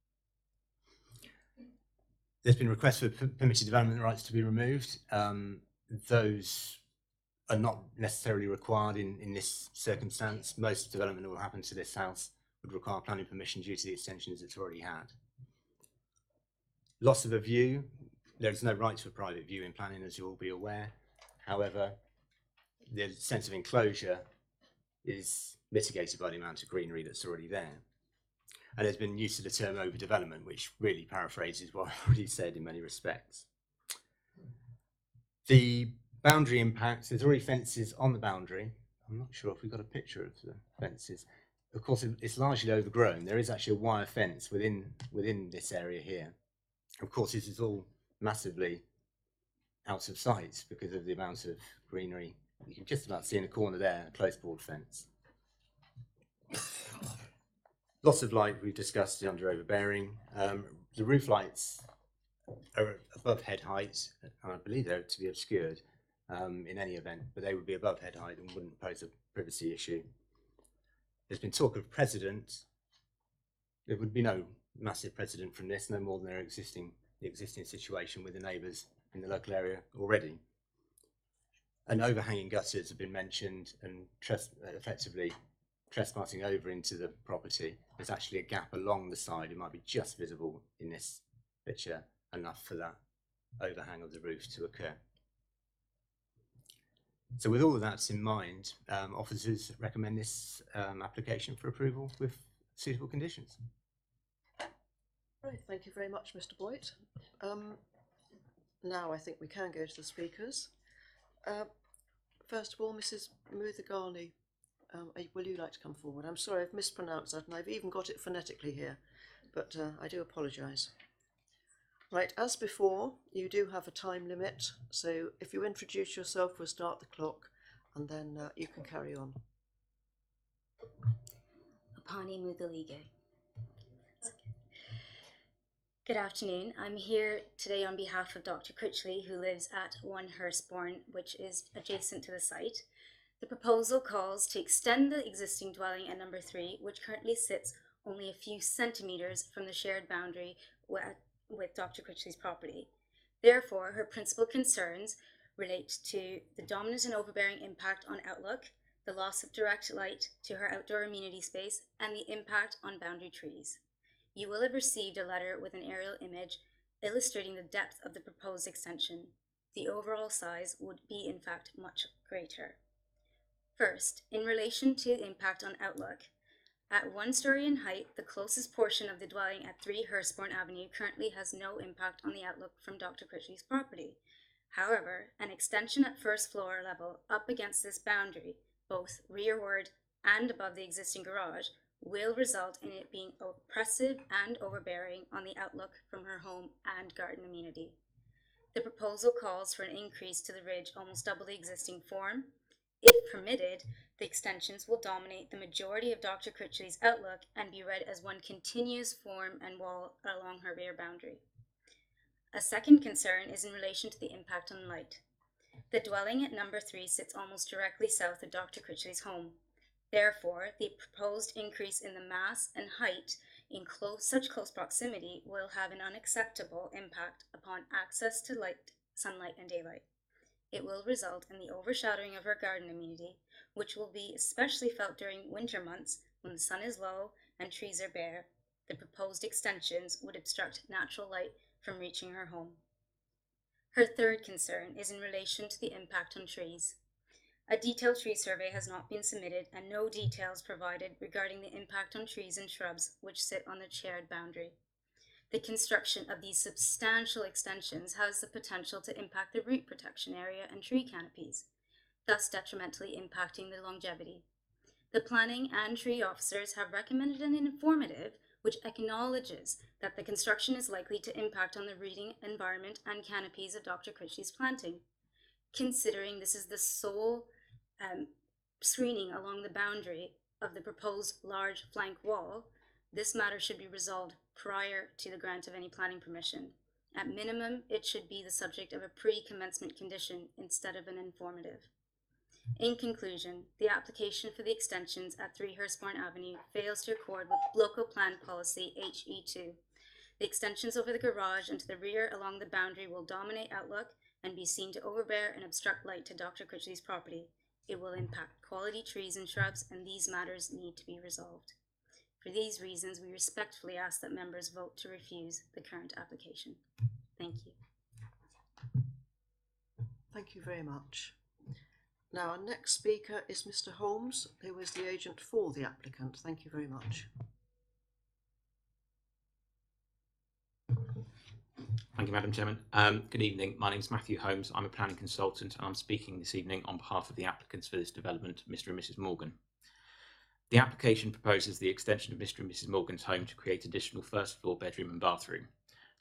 There's been requests for permitted development rights to be removed. Those are not necessarily required in this circumstance. Most development that will happen to this house would require planning permission due to the extensions it's already had. Loss of a view. There is no right to a private view in planning, as you'll be aware. However, the sense of enclosure is mitigated by the amount of greenery that's already there. And there's been use of the term overdevelopment, which really paraphrases what I've already said in many respects. The boundary impact, there's already fences on the boundary. I'm not sure if we've got a picture of the fences. Of course, it's largely overgrown. There is actually a wire fence within this area here. Of course, this is all massively out of sight because of the amount of greenery. You can just about see in the corner there, a close board fence. Lots of light we've discussed under overbearing. The roof lights are above head height, and I believe they're to be obscured in any event, but they would be above head height and wouldn't pose a privacy issue. There's been talk of precedent. There would be no massive precedent from this, no more than the existing situation with the neighbours in the local area already. And overhanging gutters have been mentioned, and effectively trespassing over into the property. There's actually a gap along the side. It might be just visible in this picture, enough for that overhang of the roof to occur. So with all of that in mind, officers recommend this application for approval with suitable conditions. Right, thank you very much, Mr. Boyd. Now I think we can go to the speakers. First of all, Mrs. Muthagani, will you like to come forward? I'm sorry, I've mispronounced that, and I've even got it phonetically here, but I do apologise. Right, as before, you do have a time limit, so if you introduce yourself, we'll start the clock, and then you can carry on. Apani Muthalige. Good afternoon. I'm here today on behalf of Dr. Critchley, who lives at 1 Hurstbourne, which is adjacent to the site. The proposal calls to extend the existing dwelling at number 3, which currently sits only a few centimetres from the shared boundary with Dr. Critchley's property. Therefore, her principal concerns relate to the dominant and overbearing impact on outlook, the loss of direct light to her outdoor amenity space, and the impact on boundary trees. You will have received a letter with an aerial image illustrating the depth of the proposed extension. The overall size would be, in fact, much greater. First, in relation to the impact on outlook, at 1 story in height, the closest portion of the dwelling at 3 Hurstbourne Avenue currently has no impact on the outlook from Dr. Critchley's property. However, an extension at first floor level up against this boundary, both rearward and above the existing garage, will result in it being oppressive and overbearing on the outlook from her home and garden amenity. The proposal calls for an increase to the ridge almost double the existing form. If permitted, the extensions will dominate the majority of Dr. Critchley's outlook and be read as one continuous form and wall along her rear boundary. A second concern is in relation to the impact on light. The dwelling at number 3 sits almost directly south of Dr. Critchley's home. Therefore, the proposed increase in the mass and height in such close proximity will have an unacceptable impact upon access to sunlight and daylight. It will result in the overshadowing of her garden amenity, which will be especially felt during winter months when the sun is low and trees are bare. The proposed extensions would obstruct natural light from reaching her home. Her third concern is in relation to the impact on trees. A detailed tree survey has not been submitted and no details provided regarding the impact on trees and shrubs which sit on the shared boundary. The construction of these substantial extensions has the potential to impact the root protection area and tree canopies, thus detrimentally impacting the longevity. The planning and tree officers have recommended an informative which acknowledges that the construction is likely to impact on the rooting environment and canopies of Dr. Critchley's planting. Considering this is the sole screening along the boundary of the proposed large flank wall, this matter should be resolved prior to the grant of any planning permission. At minimum, it should be the subject of a pre-commencement condition instead of an informative. In conclusion, the application for the extensions at 3 Hurstbourne Avenue fails to accord with local plan policy HE2. The extensions over the garage and to the rear along the boundary will dominate outlook and be seen to overbear and obstruct light to Dr. Critchley's property. It will impact quality trees and shrubs, and these matters need to be resolved. For these reasons, we respectfully ask that members vote to refuse the current application. Thank you. Thank you very much. Now, our next speaker is Mr. Holmes, who is the agent for the applicant. Thank you very much. Thank you, Madam Chairman. Good evening. My name is Matthew Holmes. I'm a planning consultant and I'm speaking this evening on behalf of the applicants for this development, Mr. and Mrs. Morgan. The application proposes the extension of Mr. and Mrs. Morgan's home to create additional first floor bedroom and bathroom.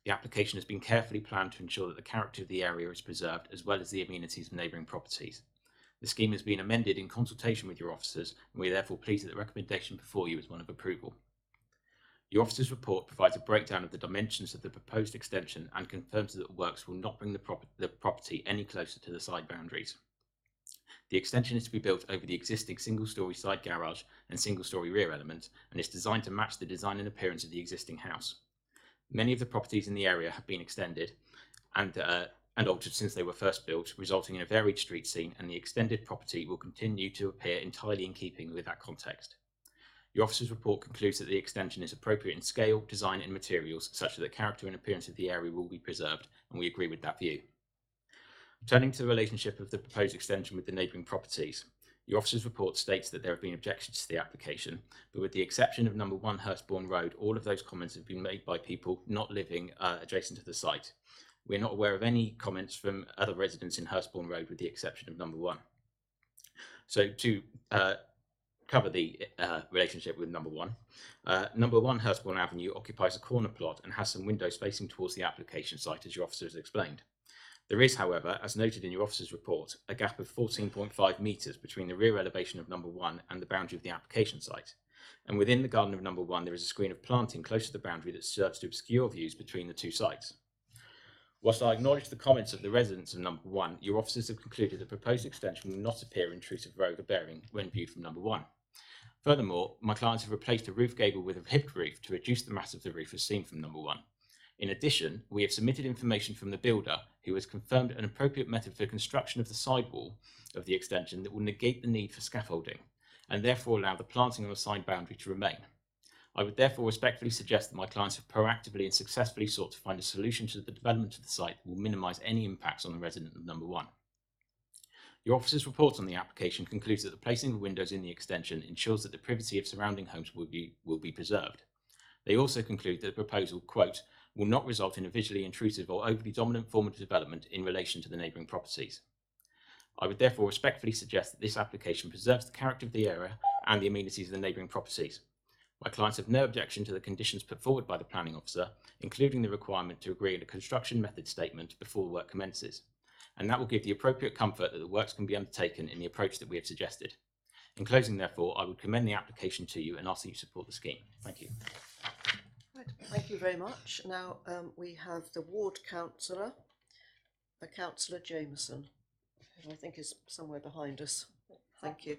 The application has been carefully planned to ensure that the character of the area is preserved as well as the amenities of neighbouring properties. The scheme has been amended in consultation with your officers and we are therefore pleased that the recommendation before you is one of approval. Your officer's report provides a breakdown of the dimensions of the proposed extension and confirms that the works will not bring the property any closer to the side boundaries. The extension is to be built over the existing single-storey side garage and single-storey rear element and is designed to match the design and appearance of the existing house. Many of the properties in the area have been extended and and altered since they were first built, resulting in a varied street scene, and the extended property will continue to appear entirely in keeping with that context. Your officer's report concludes that the extension is appropriate in scale, design and materials such that the character and appearance of the area will be preserved, and we agree with that view. Turning to the relationship of the proposed extension with the neighbouring properties, your officer's report states that there have been objections to the application, but with the exception of number 1 Hurstbourne Road, all of those comments have been made by people not living adjacent to the site. We are not aware of any comments from other residents in Hurstbourne Road with the exception of number 1. So to cover the relationship with number 1. Number 1 Hurstbourne Avenue occupies a corner plot and has some windows facing towards the application site, as your officer has explained. There is, however, as noted in your officer's report, a gap of 14.5 metres between the rear elevation of number 1 and the boundary of the application site. And within the garden of number 1, there is a screen of planting close to the boundary that serves to obscure views between the two sites. Whilst I acknowledge the comments of the residents of number 1, your officers have concluded the proposed extension will not appear intrusive road or bearing when viewed from number 1. Furthermore, my clients have replaced a roof gable with a hipped roof to reduce the mass of the roof as seen from number 1. In addition, we have submitted information from the builder who has confirmed an appropriate method for construction of the sidewall of the extension that will negate the need for scaffolding and therefore allow the planting on the side boundary to remain. I would therefore respectfully suggest that my clients have proactively and successfully sought to find a solution to the development of the site that will minimise any impacts on the resident of number 1. Your officer's report on the application concludes that the placing of windows in the extension ensures that the privacy of surrounding homes will be preserved. They also conclude that the proposal, quote, will not result in a visually intrusive or overly dominant form of development in relation to the neighbouring properties. I would therefore respectfully suggest that this application preserves the character of the area and the amenities of the neighbouring properties. My clients have no objection to the conditions put forward by the planning officer, including the requirement to agree on a construction method statement before the work commences, and that will give the appropriate comfort that the works can be undertaken in the approach that we have suggested. In closing, therefore, I would commend the application to you and ask that you support the scheme. Thank you. Right, thank you very much. Now we have the ward councillor, Councillor Jameson, who I think is somewhere behind us. Thank you.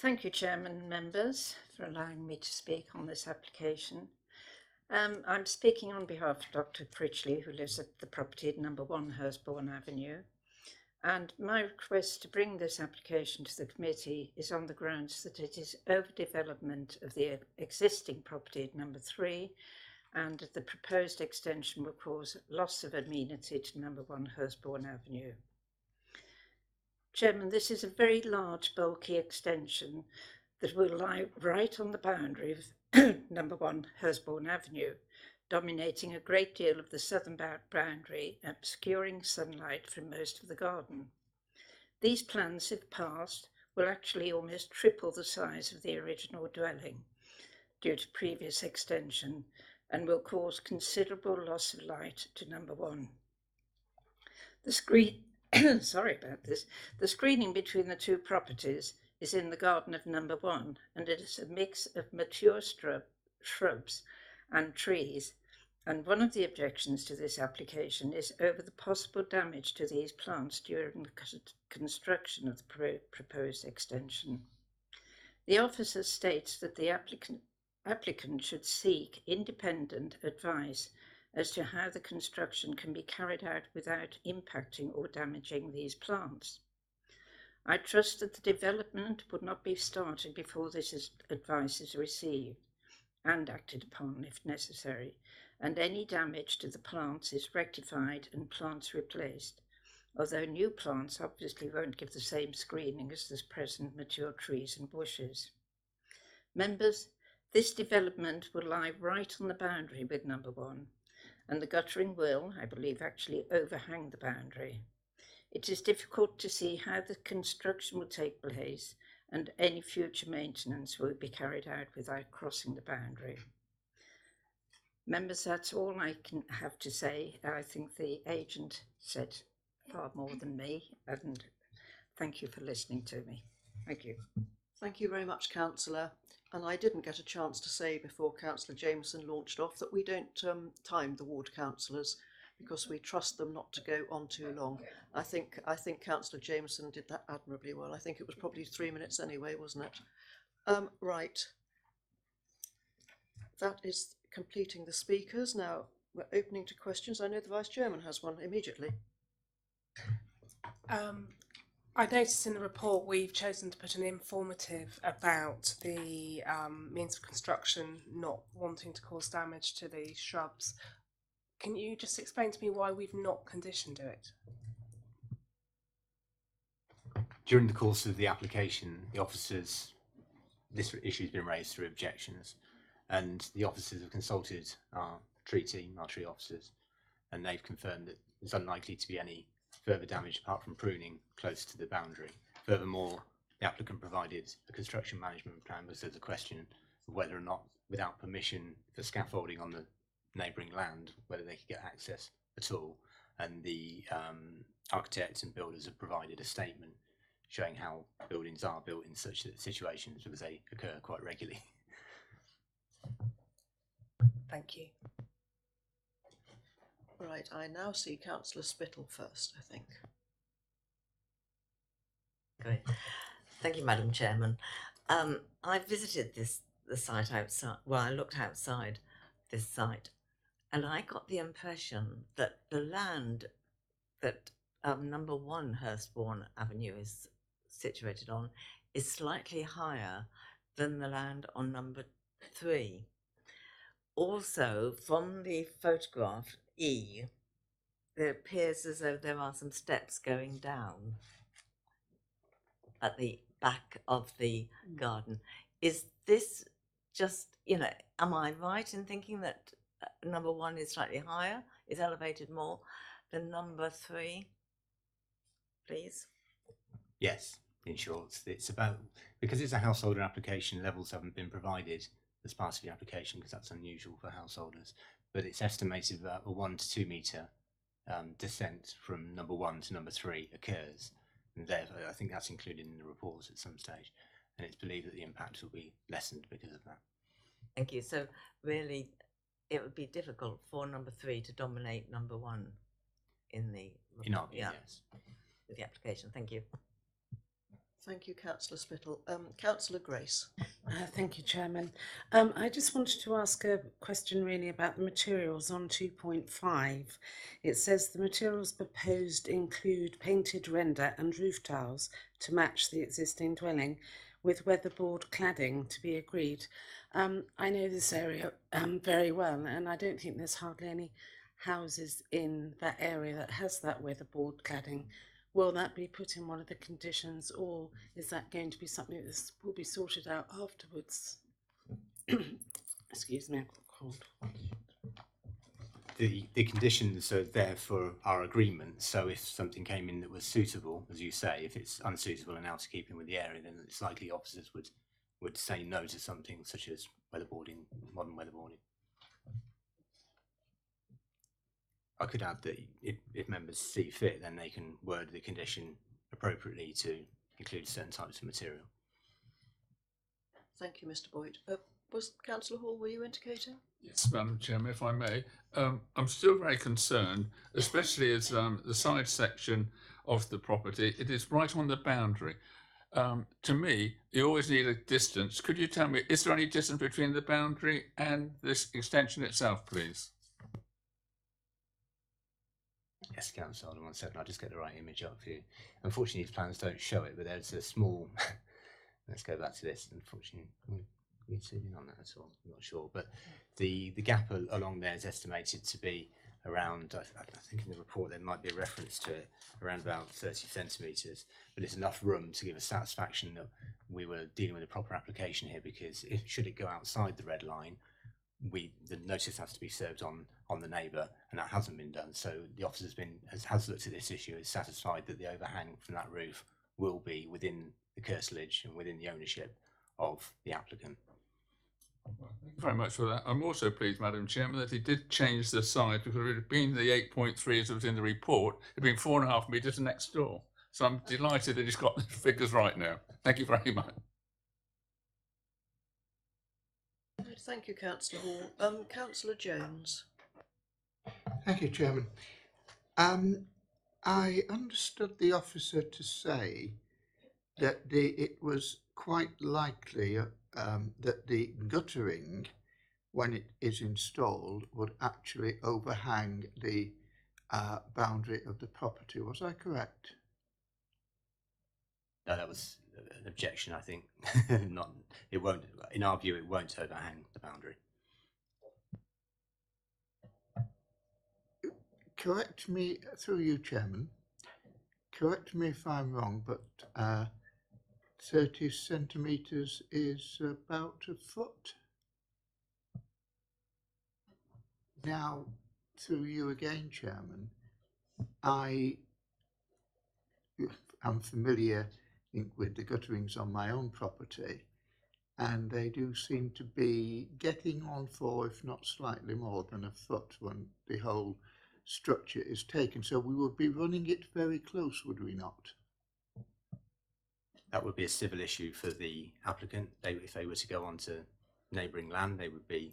Thank you, Chairman and members, for allowing me to speak on this application. I'm speaking on behalf of Dr. Critchley, who lives at the property at number 1 Hurstbourne Avenue, and my request to bring this application to the committee is on the grounds that it is overdevelopment of the existing property at number 3, and the proposed extension will cause loss of amenity to number 1 Hurstbourne Avenue. Chairman, this is a very large, bulky extension that will lie right on the boundary of number 1 Hurstbourne Avenue, dominating a great deal of the southern boundary, obscuring sunlight from most of the garden. These plans, if passed, will actually almost triple the size of the original dwelling due to previous extension and will cause considerable loss of light to number 1. Sorry about this. The screening between the two properties is in the garden of number 1, and it is a mix of mature shrubs and trees, and one of the objections to this application is over the possible damage to these plants during the construction of the proposed extension. The officer states that the applicant should seek independent advice as to how the construction can be carried out without impacting or damaging these plants. I trust that the development would not be started before this advice is received and acted upon if necessary, and any damage to the plants is rectified and plants replaced, although new plants obviously won't give the same screening as the present mature trees and bushes. Members, this development will lie right on the boundary with number 1, and the guttering will, I believe, actually overhang the boundary. It is difficult to see how the construction will take place and any future maintenance will be carried out without crossing the boundary. Members, that's all I can have to say. I think the agent said far more than me, and thank you for listening to me. Thank you. Thank you very much, Councillor. And I didn't get a chance to say before Councillor Jameson launched off that we don't time the ward councillors. because we trust them not to go on too long. I think Councillor Jameson did that admirably well. I think it was probably 3 minutes anyway, wasn't it? Right. That is completing the speakers. Now we're opening to questions. I know the Vice Chairman has one immediately. I noticed in the report we've chosen to put an informative about the means of construction not wanting to cause damage to the shrubs. Can you just explain to me why we've not conditioned it? During the course of the application, the officers, this issue has been raised through objections, and the officers have consulted our tree team, our tree officers, and they've confirmed that there's unlikely to be any further damage apart from pruning close to the boundary. Furthermore, the applicant provided a construction management plan because there's a question of whether or not, without permission for scaffolding on the neighbouring land, whether they could get access at all. And the architects and builders have provided a statement showing how buildings are built in such situations because they occur quite regularly. Thank you. Right, I now see Councillor Spittle first, I think. Great. Thank you, Madam Chairman. I visited the site outside. Well, I looked outside this site, and I got the impression that the land that number 1 Hurstbourne Avenue is situated on is slightly higher than the land on number 3. Also, from the photograph E, it appears as though there are some steps going down at the back of the garden. Is this just, am I right in thinking that number 1 is slightly higher, is elevated more than number 3, please? Yes, in short, it's about, because it's a householder application, levels haven't been provided as part of the application because that's unusual for householders, but it's estimated that a 1 to 2 metre descent from number 1 to number 3 occurs, and therefore I think that's included in the report at some stage, and it's believed that the impact will be lessened because of that. Thank you. So really it would be difficult for number 3 to dominate number 1 in the report. In our view, yes. With the application. Thank you. Thank you, Councillor Spittle. Councillor Grace. Thank you, Chairman. I just wanted to ask a question really about the materials on 2.5. It says the materials proposed include painted render and roof tiles to match the existing dwelling with weatherboard cladding to be agreed. I know this area very well, and I don't think there's hardly any houses in that area that has that weatherboard cladding. Will that be put in one of the conditions, or is that going to be something that will be sorted out afterwards? Excuse me, I've got a cold. The conditions are there for our agreement, so if something came in that was suitable, as you say, if it's unsuitable and out of keeping with the area, then it's likely officers would say no to something such as weatherboarding, modern weatherboarding. I could add that if members see fit, then they can word the condition appropriately to include certain types of material. Thank you, Mr. Boyd. Was Councillor Hall, were you indicating? Yes, Madam Chairman, if I may. I'm still very concerned, especially as the side section of the property, it is right on the boundary. To me, you always need a distance. Could you tell me, is there any distance between the boundary and this extension itself, please? Yes, Councillor, hold on 1 second, I'll just get the right image up for you. Unfortunately, these plans don't show it, but there's a small, let's go back to this. Unfortunately, we zoom in on that at all, I'm not sure, but the gap along there is estimated to be around, I think in the report there might be a reference to it, around about 30 centimetres, but it's enough room to give us satisfaction that we were dealing with a proper application here, because should it go outside the red line, the notice has to be served on the neighbour, and that hasn't been done. So the officer has looked at this issue, is satisfied that the overhang from that roof will be within the curtilage and within the ownership of the applicant. Thank you very much for that. I'm also pleased, Madam Chairman, that he did change the size, because it had been the 8.3 as it was in the report, it had been 4.5 metres next door. So I'm delighted that he's got the figures right now. Thank you very much. Thank you, Councillor Hall. Councillor Jones. Thank you, Chairman. I understood the officer to say that it was quite likely that the guttering, when it is installed, would actually overhang the boundary of the property. Was I correct? No, that was an objection, I think. Not, it won't, in our view, it won't overhang the boundary. Correct me, through you, Chairman, correct me if I'm wrong, but 30 centimetres is about a foot. Now, through you again, Chairman, I am familiar, I think, with the gutterings on my own property, and they do seem to be getting on for, if not slightly more than a foot, when the whole structure is taken. So we would be running it very close, would we not? That would be a civil issue for the applicant. If they were to go onto neighbouring land, they would be,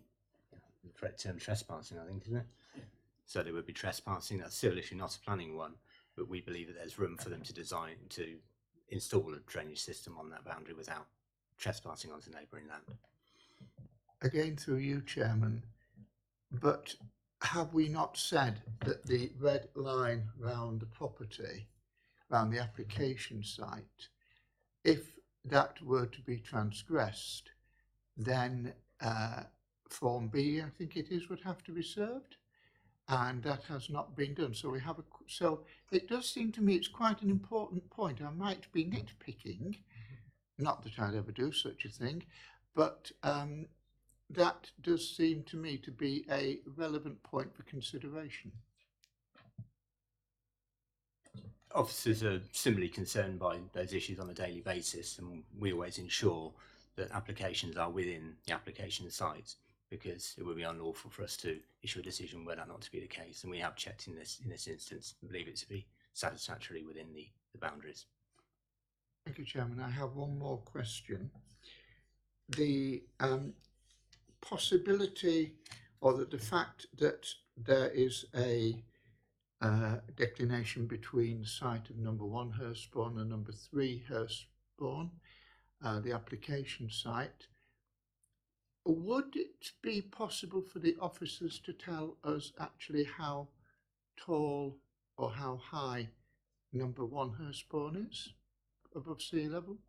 the correct term, trespassing, I think, isn't it? So they would be trespassing. That's a civil issue, not a planning one. But we believe that there's room for them to install a drainage system on that boundary without trespassing onto neighbouring land. Again, through you, Chairman, but have we not said that the red line round the property, round the application site, if that were to be transgressed, then Form B, I think it is, would have to be served, and that has not been done. So we have so it does seem to me it's quite an important point. I might be nitpicking, not that I'd ever do such a thing, but that does seem to me to be a relevant point for consideration. Officers are similarly concerned by those issues on a daily basis, and we always ensure that applications are within the application site, because it would be unlawful for us to issue a decision were that not to be the case. And we have checked in this instance and believe it to be satisfactory within the boundaries. Thank you, Chairman. I have one more question. The possibility, or the fact that there is a declination between the site of number 1 Hurstbourne and number 3 Hurstbourne, the application site, would it be possible for the officers to tell us actually how tall or how high number 1 Hurstbourne is above sea level?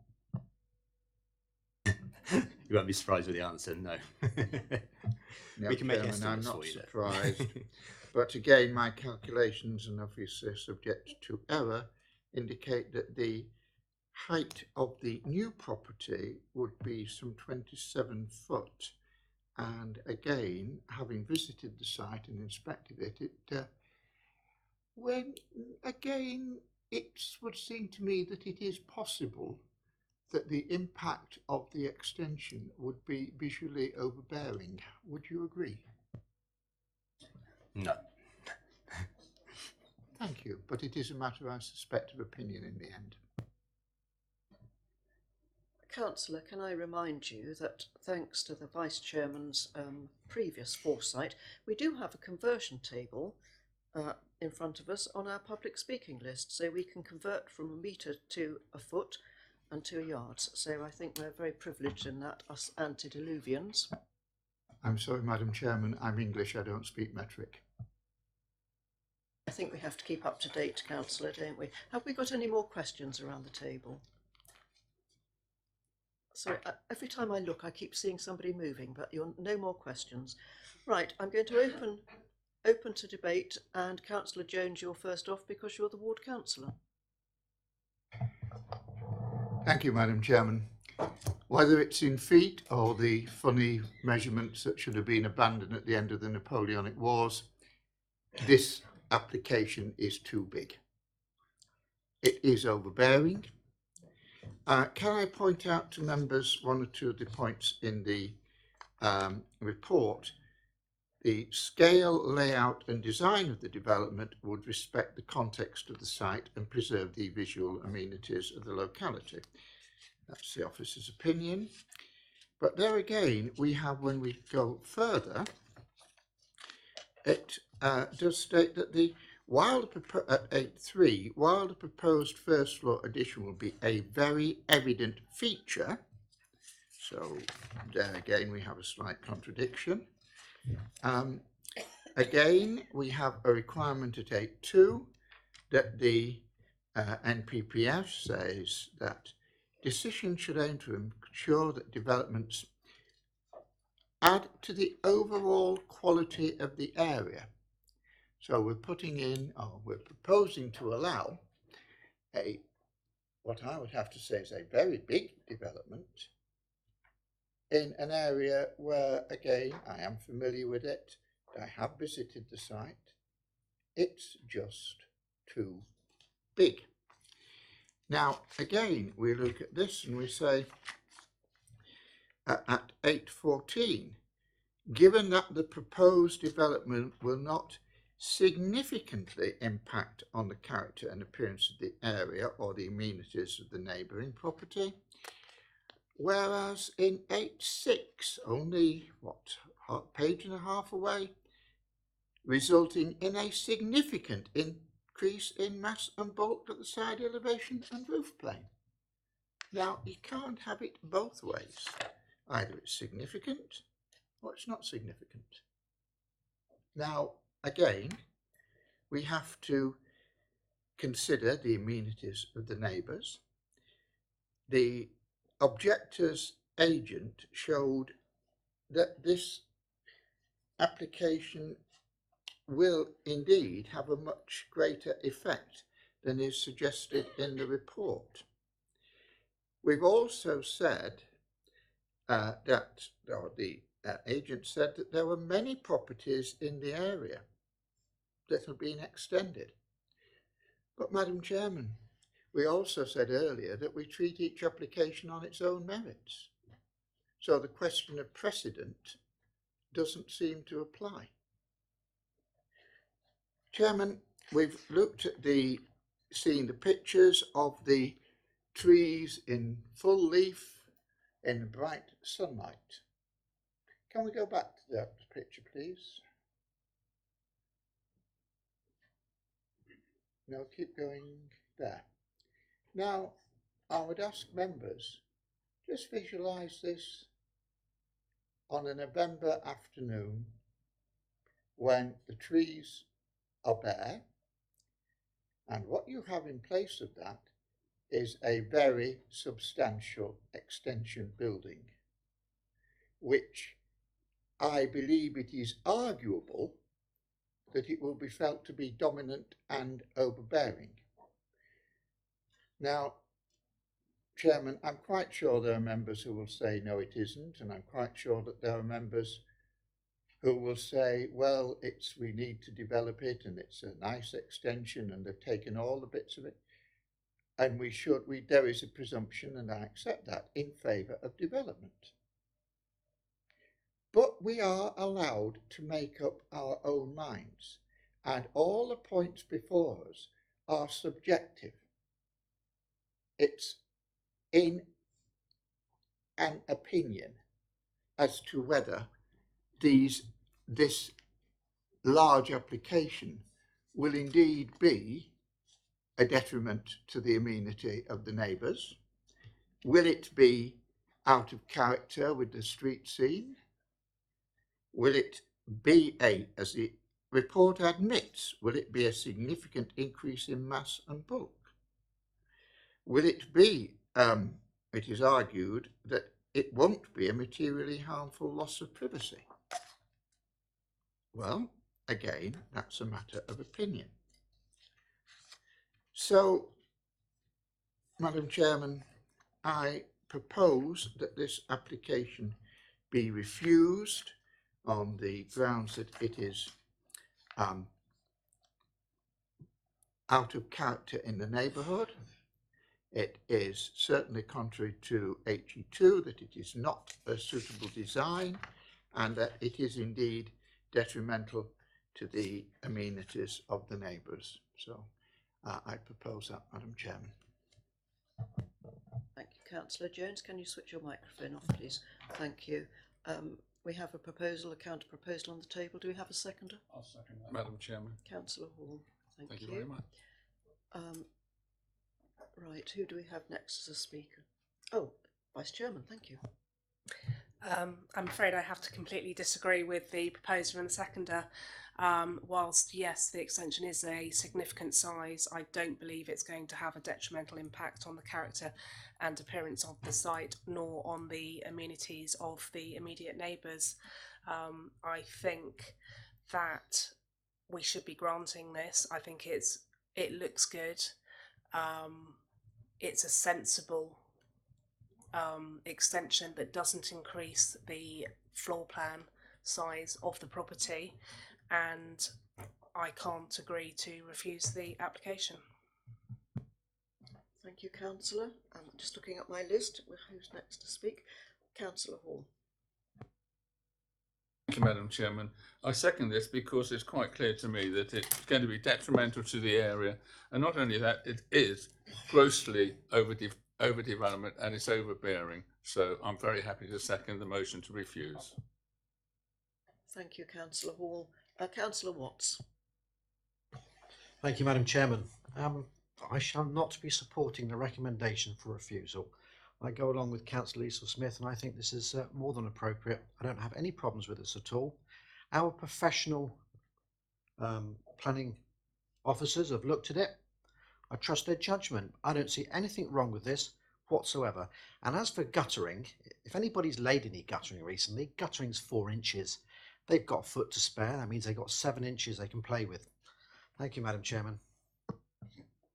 You won't be surprised with the answer, no. No, We can make Chairman, estimates I'm not for you, surprised. But again, my calculations, and obviously subject to error, indicate that the height of the new property would be some 27 foot. And again, having visited the site and inspected it, it would seem to me that it is possible that the impact of the extension would be visually overbearing. Would you agree? No. Thank you, but it is a matter, I suspect, of opinion in the end. Councillor, can I remind you that thanks to the Vice Chairman's previous foresight, we do have a conversion table in front of us on our public speaking list, so we can convert from a metre to a foot and 2 yards. So I think we're very privileged in that, us antediluvians. I'm sorry, Madam Chairman, I'm English, I don't speak metric. I think we have to keep up to date, Councillor, don't we? Have we got any more questions around the table? Sorry, every time I look, I keep seeing somebody moving, but no more questions. Right, I'm going to open to debate, and Councillor Jones, you're first off because you're the ward councillor. Thank you, Madam Chairman. Whether it's in feet or the funny measurements that should have been abandoned at the end of the Napoleonic Wars, this application is too big. It is overbearing. Can I point out to members one or two of the points in the report? The scale, layout and design of the development would respect the context of the site and preserve the visual amenities of the locality. That's the officer's opinion. But there again, we have, when we go further, it does state that at 8.3, while the proposed first floor addition will be a very evident feature, so there again we have a slight contradiction. Again, we have a requirement at 8.2 that the NPPF says that decisions should aim to ensure that developments add to the overall quality of the area. So we're proposing to allow what I would have to say is a very big development in an area where, again, I am familiar with it, I have visited the site, it's just too big. Now, again, we look at this and we say, at 8.14, given that the proposed development will not significantly impact on the character and appearance of the area or the amenities of the neighbouring property, whereas in 8.6, only, a page and a half away, resulting in a significant increase in mass and bulk at the side elevation and roof plane. Now, you can't have it both ways. Either it's significant or it's not significant. Now, again, we have to consider the amenities of the neighbours. The objector's agent showed that this application will indeed have a much greater effect than is suggested in the report. We've also said the agent said that there were many properties in the area that have been extended. But, Madam Chairman, we also said earlier that we treat each application on its own merits. So the question of precedent doesn't seem to apply. Chairman, we've looked at seen the pictures of the trees in full leaf in the bright sunlight. Can we go back to that picture, please? No, keep going there. Now, I would ask members, just visualise this on a November afternoon when the trees are bare, and what you have in place of that is a very substantial extension building, which I believe it is arguable that it will be felt to be dominant and overbearing. Now, Chairman, I'm quite sure there are members who will say no, it isn't, and I'm quite sure that there are members who will say, well, we need to develop it and it's a nice extension and they've taken all the bits of it. And there is a presumption, and I accept that, in favour of development. But we are allowed to make up our own minds, and all the points before us are subjective. It's in an opinion as to whether this large application will indeed be a detriment to the amenity of the neighbours. Will it be out of character with the street scene? Will it be as the report admits, will it be a significant increase in mass and bulk? Will it be, it is argued, that it won't be a materially harmful loss of privacy? Well, again, that's a matter of opinion. So, Madam Chairman, I propose that this application be refused on the grounds that it is out of character in the neighbourhood. It is certainly contrary to HE2 that it is not a suitable design, and that it is indeed detrimental to the amenities of the neighbours. So I propose that, Madam Chairman. Thank you, Councillor Jones. Can you switch your microphone off, please? Thank you. We have a proposal, a counter proposal on the table. Do we have a seconder? I'll second that, Madam Chairman. Councillor Hall. Thank you very much. Right, who do we have next as a speaker? Oh, Vice Chairman, thank you. I'm afraid I have to completely disagree with the proposer and the seconder. Whilst, yes, the extension is a significant size, I don't believe it's going to have a detrimental impact on the character and appearance of the site, nor on the amenities of the immediate neighbours. I think that we should be granting this. I think it looks good. It's a sensible extension that doesn't increase the floor plan size of the property, and I can't agree to refuse the application. Thank you, Councillor. I'm just looking at my list. Who's next to speak? Councillor Hall. Thank you, Madam Chairman. I second this because it's quite clear to me that it's going to be detrimental to the area, and not only that, it is grossly overdevelopment and it's overbearing. So I'm very happy to second the motion to refuse. Thank you, Councillor Hall. Councillor Watts. Thank you, Madam Chairman. I shall not be supporting the recommendation for refusal. I go along with Councillor Liesl Smith, and I think this is more than appropriate. I don't have any problems with this at all. Our professional planning officers have looked at it. I trust their judgment. I don't see anything wrong with this whatsoever. And as for guttering, if anybody's laid any guttering recently, guttering's 4 inches. They've got a foot to spare. That means they've got 7 inches they can play with. Thank you, Madam Chairman.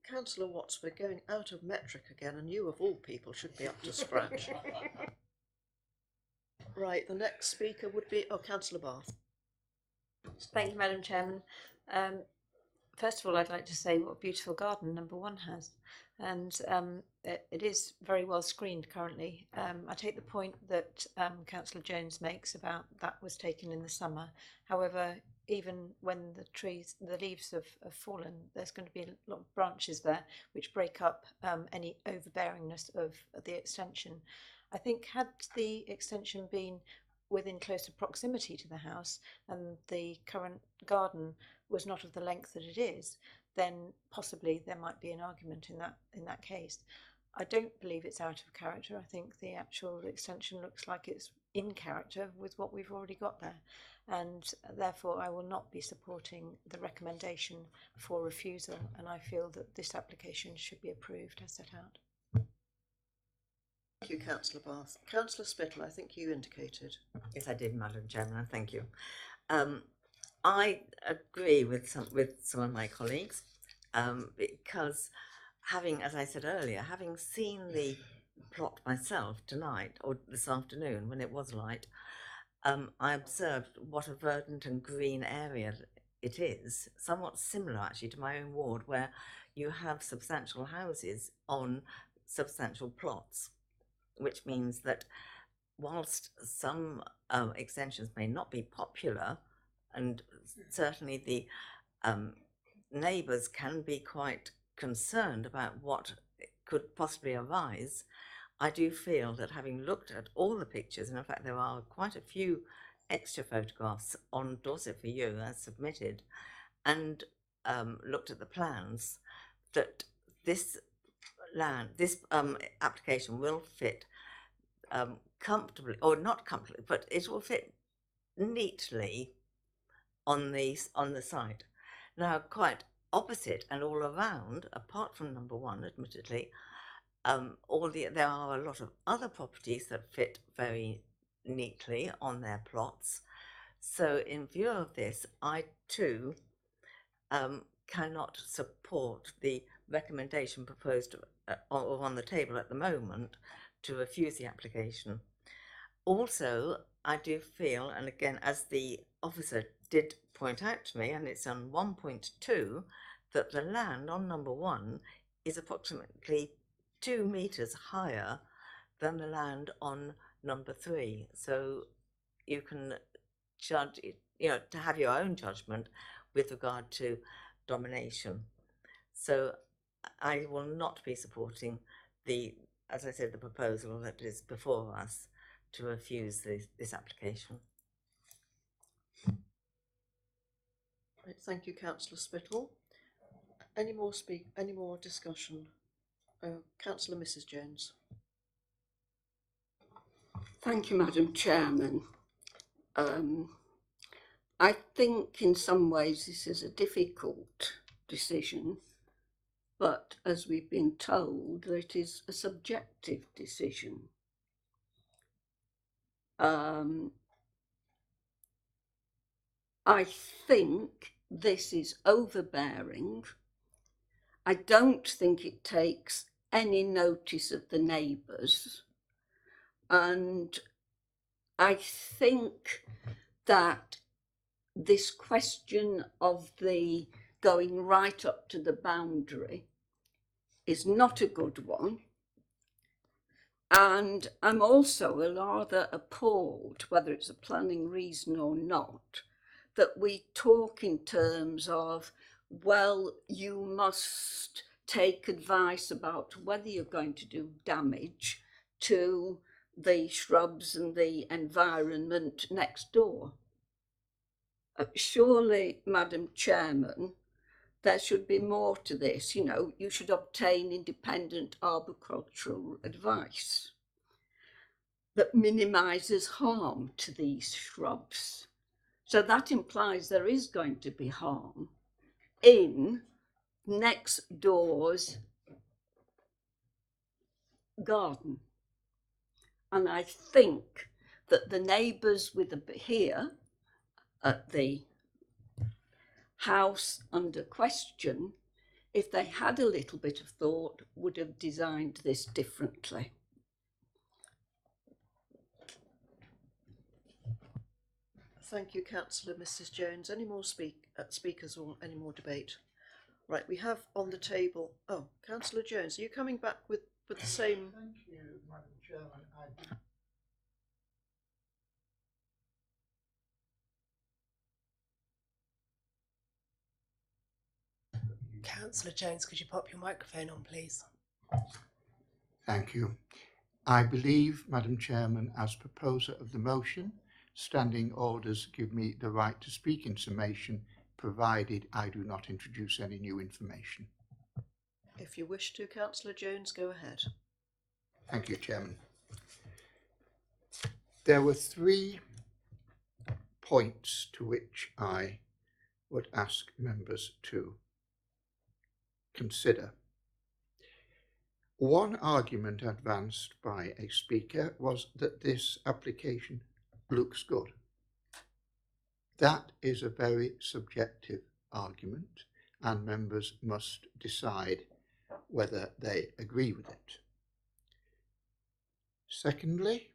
Councillor Watts, we're going out of metric again, and you of all people should be up to scratch. Right, the next speaker would be Councillor Bath. Thank you, Madam Chairman. First of all, I'd like to say what a beautiful garden number 1 has, and it is very well screened currently. I take the point that Councillor Jones makes about that was taken in the summer. However, even when the leaves have fallen, there's going to be a lot of branches there which break up any overbearingness of the extension. I think had the extension been within closer proximity to the house and the current garden was not of the length that it is, then possibly there might be an argument in that case. I don't believe it's out of character. I think the actual extension looks like it's in character with what we've already got there, and therefore I will not be supporting the recommendation for refusal, and I feel that this application should be approved as set out. Thank you, Councillor Bath. Councillor Spittle, I think you indicated. Yes, I did, Madam Chairman. Thank you. I agree with some of my colleagues because as I said earlier, having seen the plot myself tonight or this afternoon when it was light, I observed what a verdant and green area it is, somewhat similar actually to my own ward, where you have substantial houses on substantial plots, which means that whilst some extensions may not be popular, and certainly the neighbours can be quite concerned about what could possibly arise, I do feel that having looked at all the pictures, and in fact there are quite a few extra photographs on Dorset for You as submitted, and looked at the plans, that this application will fit comfortably, or not comfortably, but it will fit neatly on the site. Now, quite opposite and all around, apart from number 1, admittedly, there are a lot of other properties that fit very neatly on their plots. So in view of this, I too cannot support the recommendation proposed on the table at the moment to refuse the application. Also, I do feel, and again, as the officer did point out to me, and it's on 1.2, that the land on number 1 is approximately 2 metres higher than the land on number 3. So you can judge, to have your own judgment with regard to domination. So I will not be supporting as I said, the proposal that is before us to refuse this application. Right, thank you, Councillor Spittle. Any more discussion? Councillor Mrs. Jones. Thank you, Madam Chairman. I think in some ways this is a difficult decision, but as we've been told, it is a subjective decision. I think this is overbearing. I don't think it takes any notice of the neighbours, and I think that this question of the going right up to the boundary is not a good one. And I'm also rather appalled, whether it's a planning reason or not, that we talk in terms of, well, you must take advice about whether you're going to do damage to the shrubs and the environment next door. Surely, Madam Chairman, there should be more to this. You know, you should obtain independent arboricultural advice that minimises harm to these shrubs. So that implies there is going to be harm in next door's garden. And I think that the neighbours here at the house under question, if they had a little bit of thought, would have designed this differently. Thank you, Councillor Mrs. Jones. Any more speakers or any more debate? Right, we have on the table. Oh, Councillor Jones, are you coming back with the same? Thank you, Madam Chairman. Councillor Jones, could you pop your microphone on, please? Thank you. I believe, Madam Chairman, as proposer of the motion, standing orders give me the right to speak in summation, provided I do not introduce any new information. If you wish to, Councillor Jones, go ahead. Thank you, Chairman. There were 3 points to which I would ask members to consider. One argument advanced by a speaker was that this application looks good. That is a very subjective argument, and members must decide whether they agree with it. Secondly,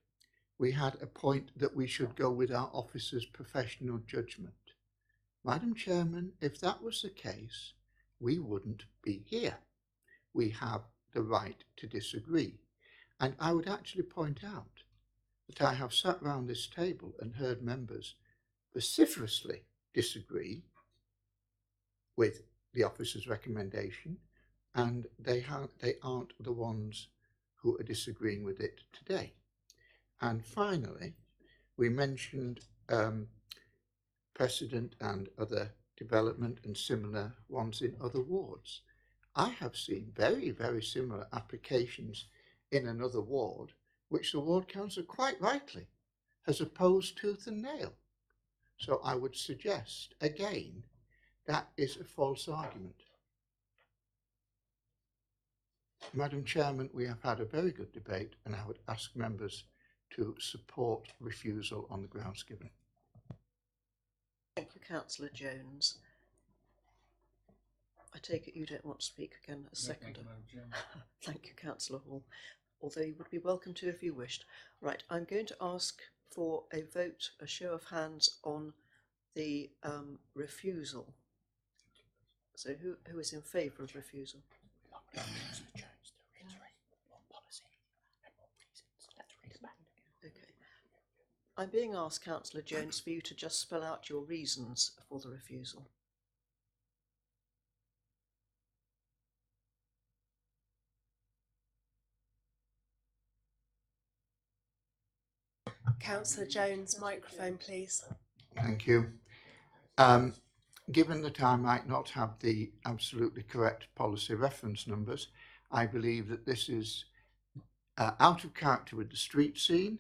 we had a point that we should go with our officers' professional judgment. Madam Chairman, if that was the case, we wouldn't be here. We have the right to disagree. And I would actually point out that I have sat round this table and heard members vociferously disagree with the officer's recommendation, and they aren't the ones who are disagreeing with it today. And finally, we mentioned precedent and other development and similar ones in other wards. I have seen very, very similar applications in another ward, which the ward council quite rightly has opposed tooth and nail. So I would suggest, again, that is a false argument. Madam Chairman, we have had a very good debate, and I would ask members to support refusal on the grounds given. Thank you, Councillor Jones. I take it you don't want to speak again as seconder. Thank you, Councillor Hall, although you would be welcome to if you wished. Right, I'm going to ask for a vote, a show of hands on the refusal. So who is in favour of refusal? Okay. I'm being asked, Councillor Jones, for you to just spell out your reasons for the refusal. Councillor Jones, microphone, please. Thank you. given that I might not have the absolutely correct policy reference numbers, I believe that this is out of character with the street scene.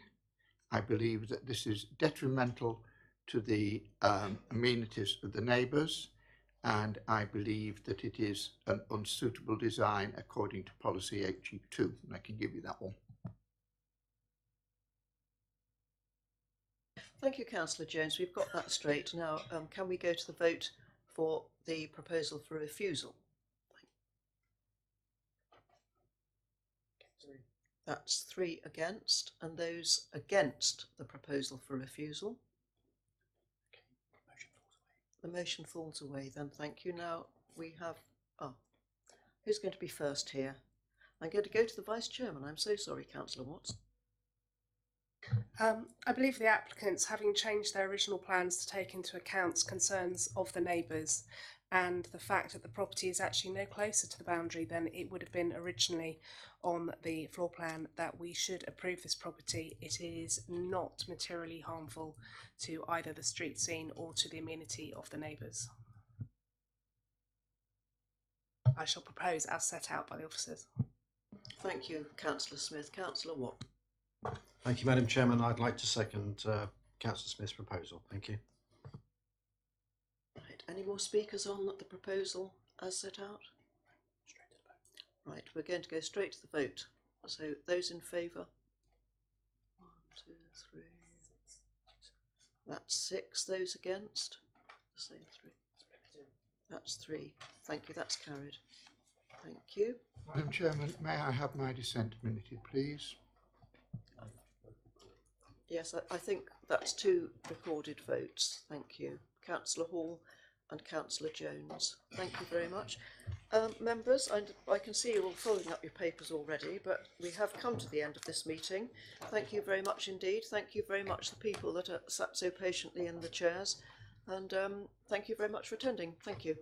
I believe that this is detrimental to the amenities of the neighbours, and I believe that it is an unsuitable design according to policy HE2, and I can give you that one. Thank you, Councillor Jones. We've got that straight. Now, can we go to the vote for the proposal for refusal? That's 3 against, and those against the proposal for refusal. The motion falls away then, thank you. Now we have, who's going to be first here? I'm going to go to the Vice Chairman. I'm so sorry, Councillor Watts. I believe the applicants, having changed their original plans to take into account concerns of the neighbours and the fact that the property is actually no closer to the boundary than it would have been originally on the floor plan, that we should approve this property. It is not materially harmful to either the street scene or to the amenity of the neighbours. I shall propose as set out by the officers. Thank you, Councillor Smith. Councillor Watt. Thank you, Madam Chairman. I'd like to second Councillor Smith's proposal. Thank you. Right. Any more speakers on the proposal as set out? Right, we're going to go straight to the vote. So those in favour? 1, 2, 3. That's 6. Those against? The same 3. That's 3. Thank you. That's carried. Thank you. Madam Chairman, may I have my dissent minuted, please? Yes, I think that's 2 recorded votes. Thank you. Councillor Hall and Councillor Jones. Thank you very much. Members, I can see you're all folding up your papers already, but we have come to the end of this meeting. Thank you very much indeed. Thank you very much the people that are sat so patiently in the chairs, and thank you very much for attending. Thank you.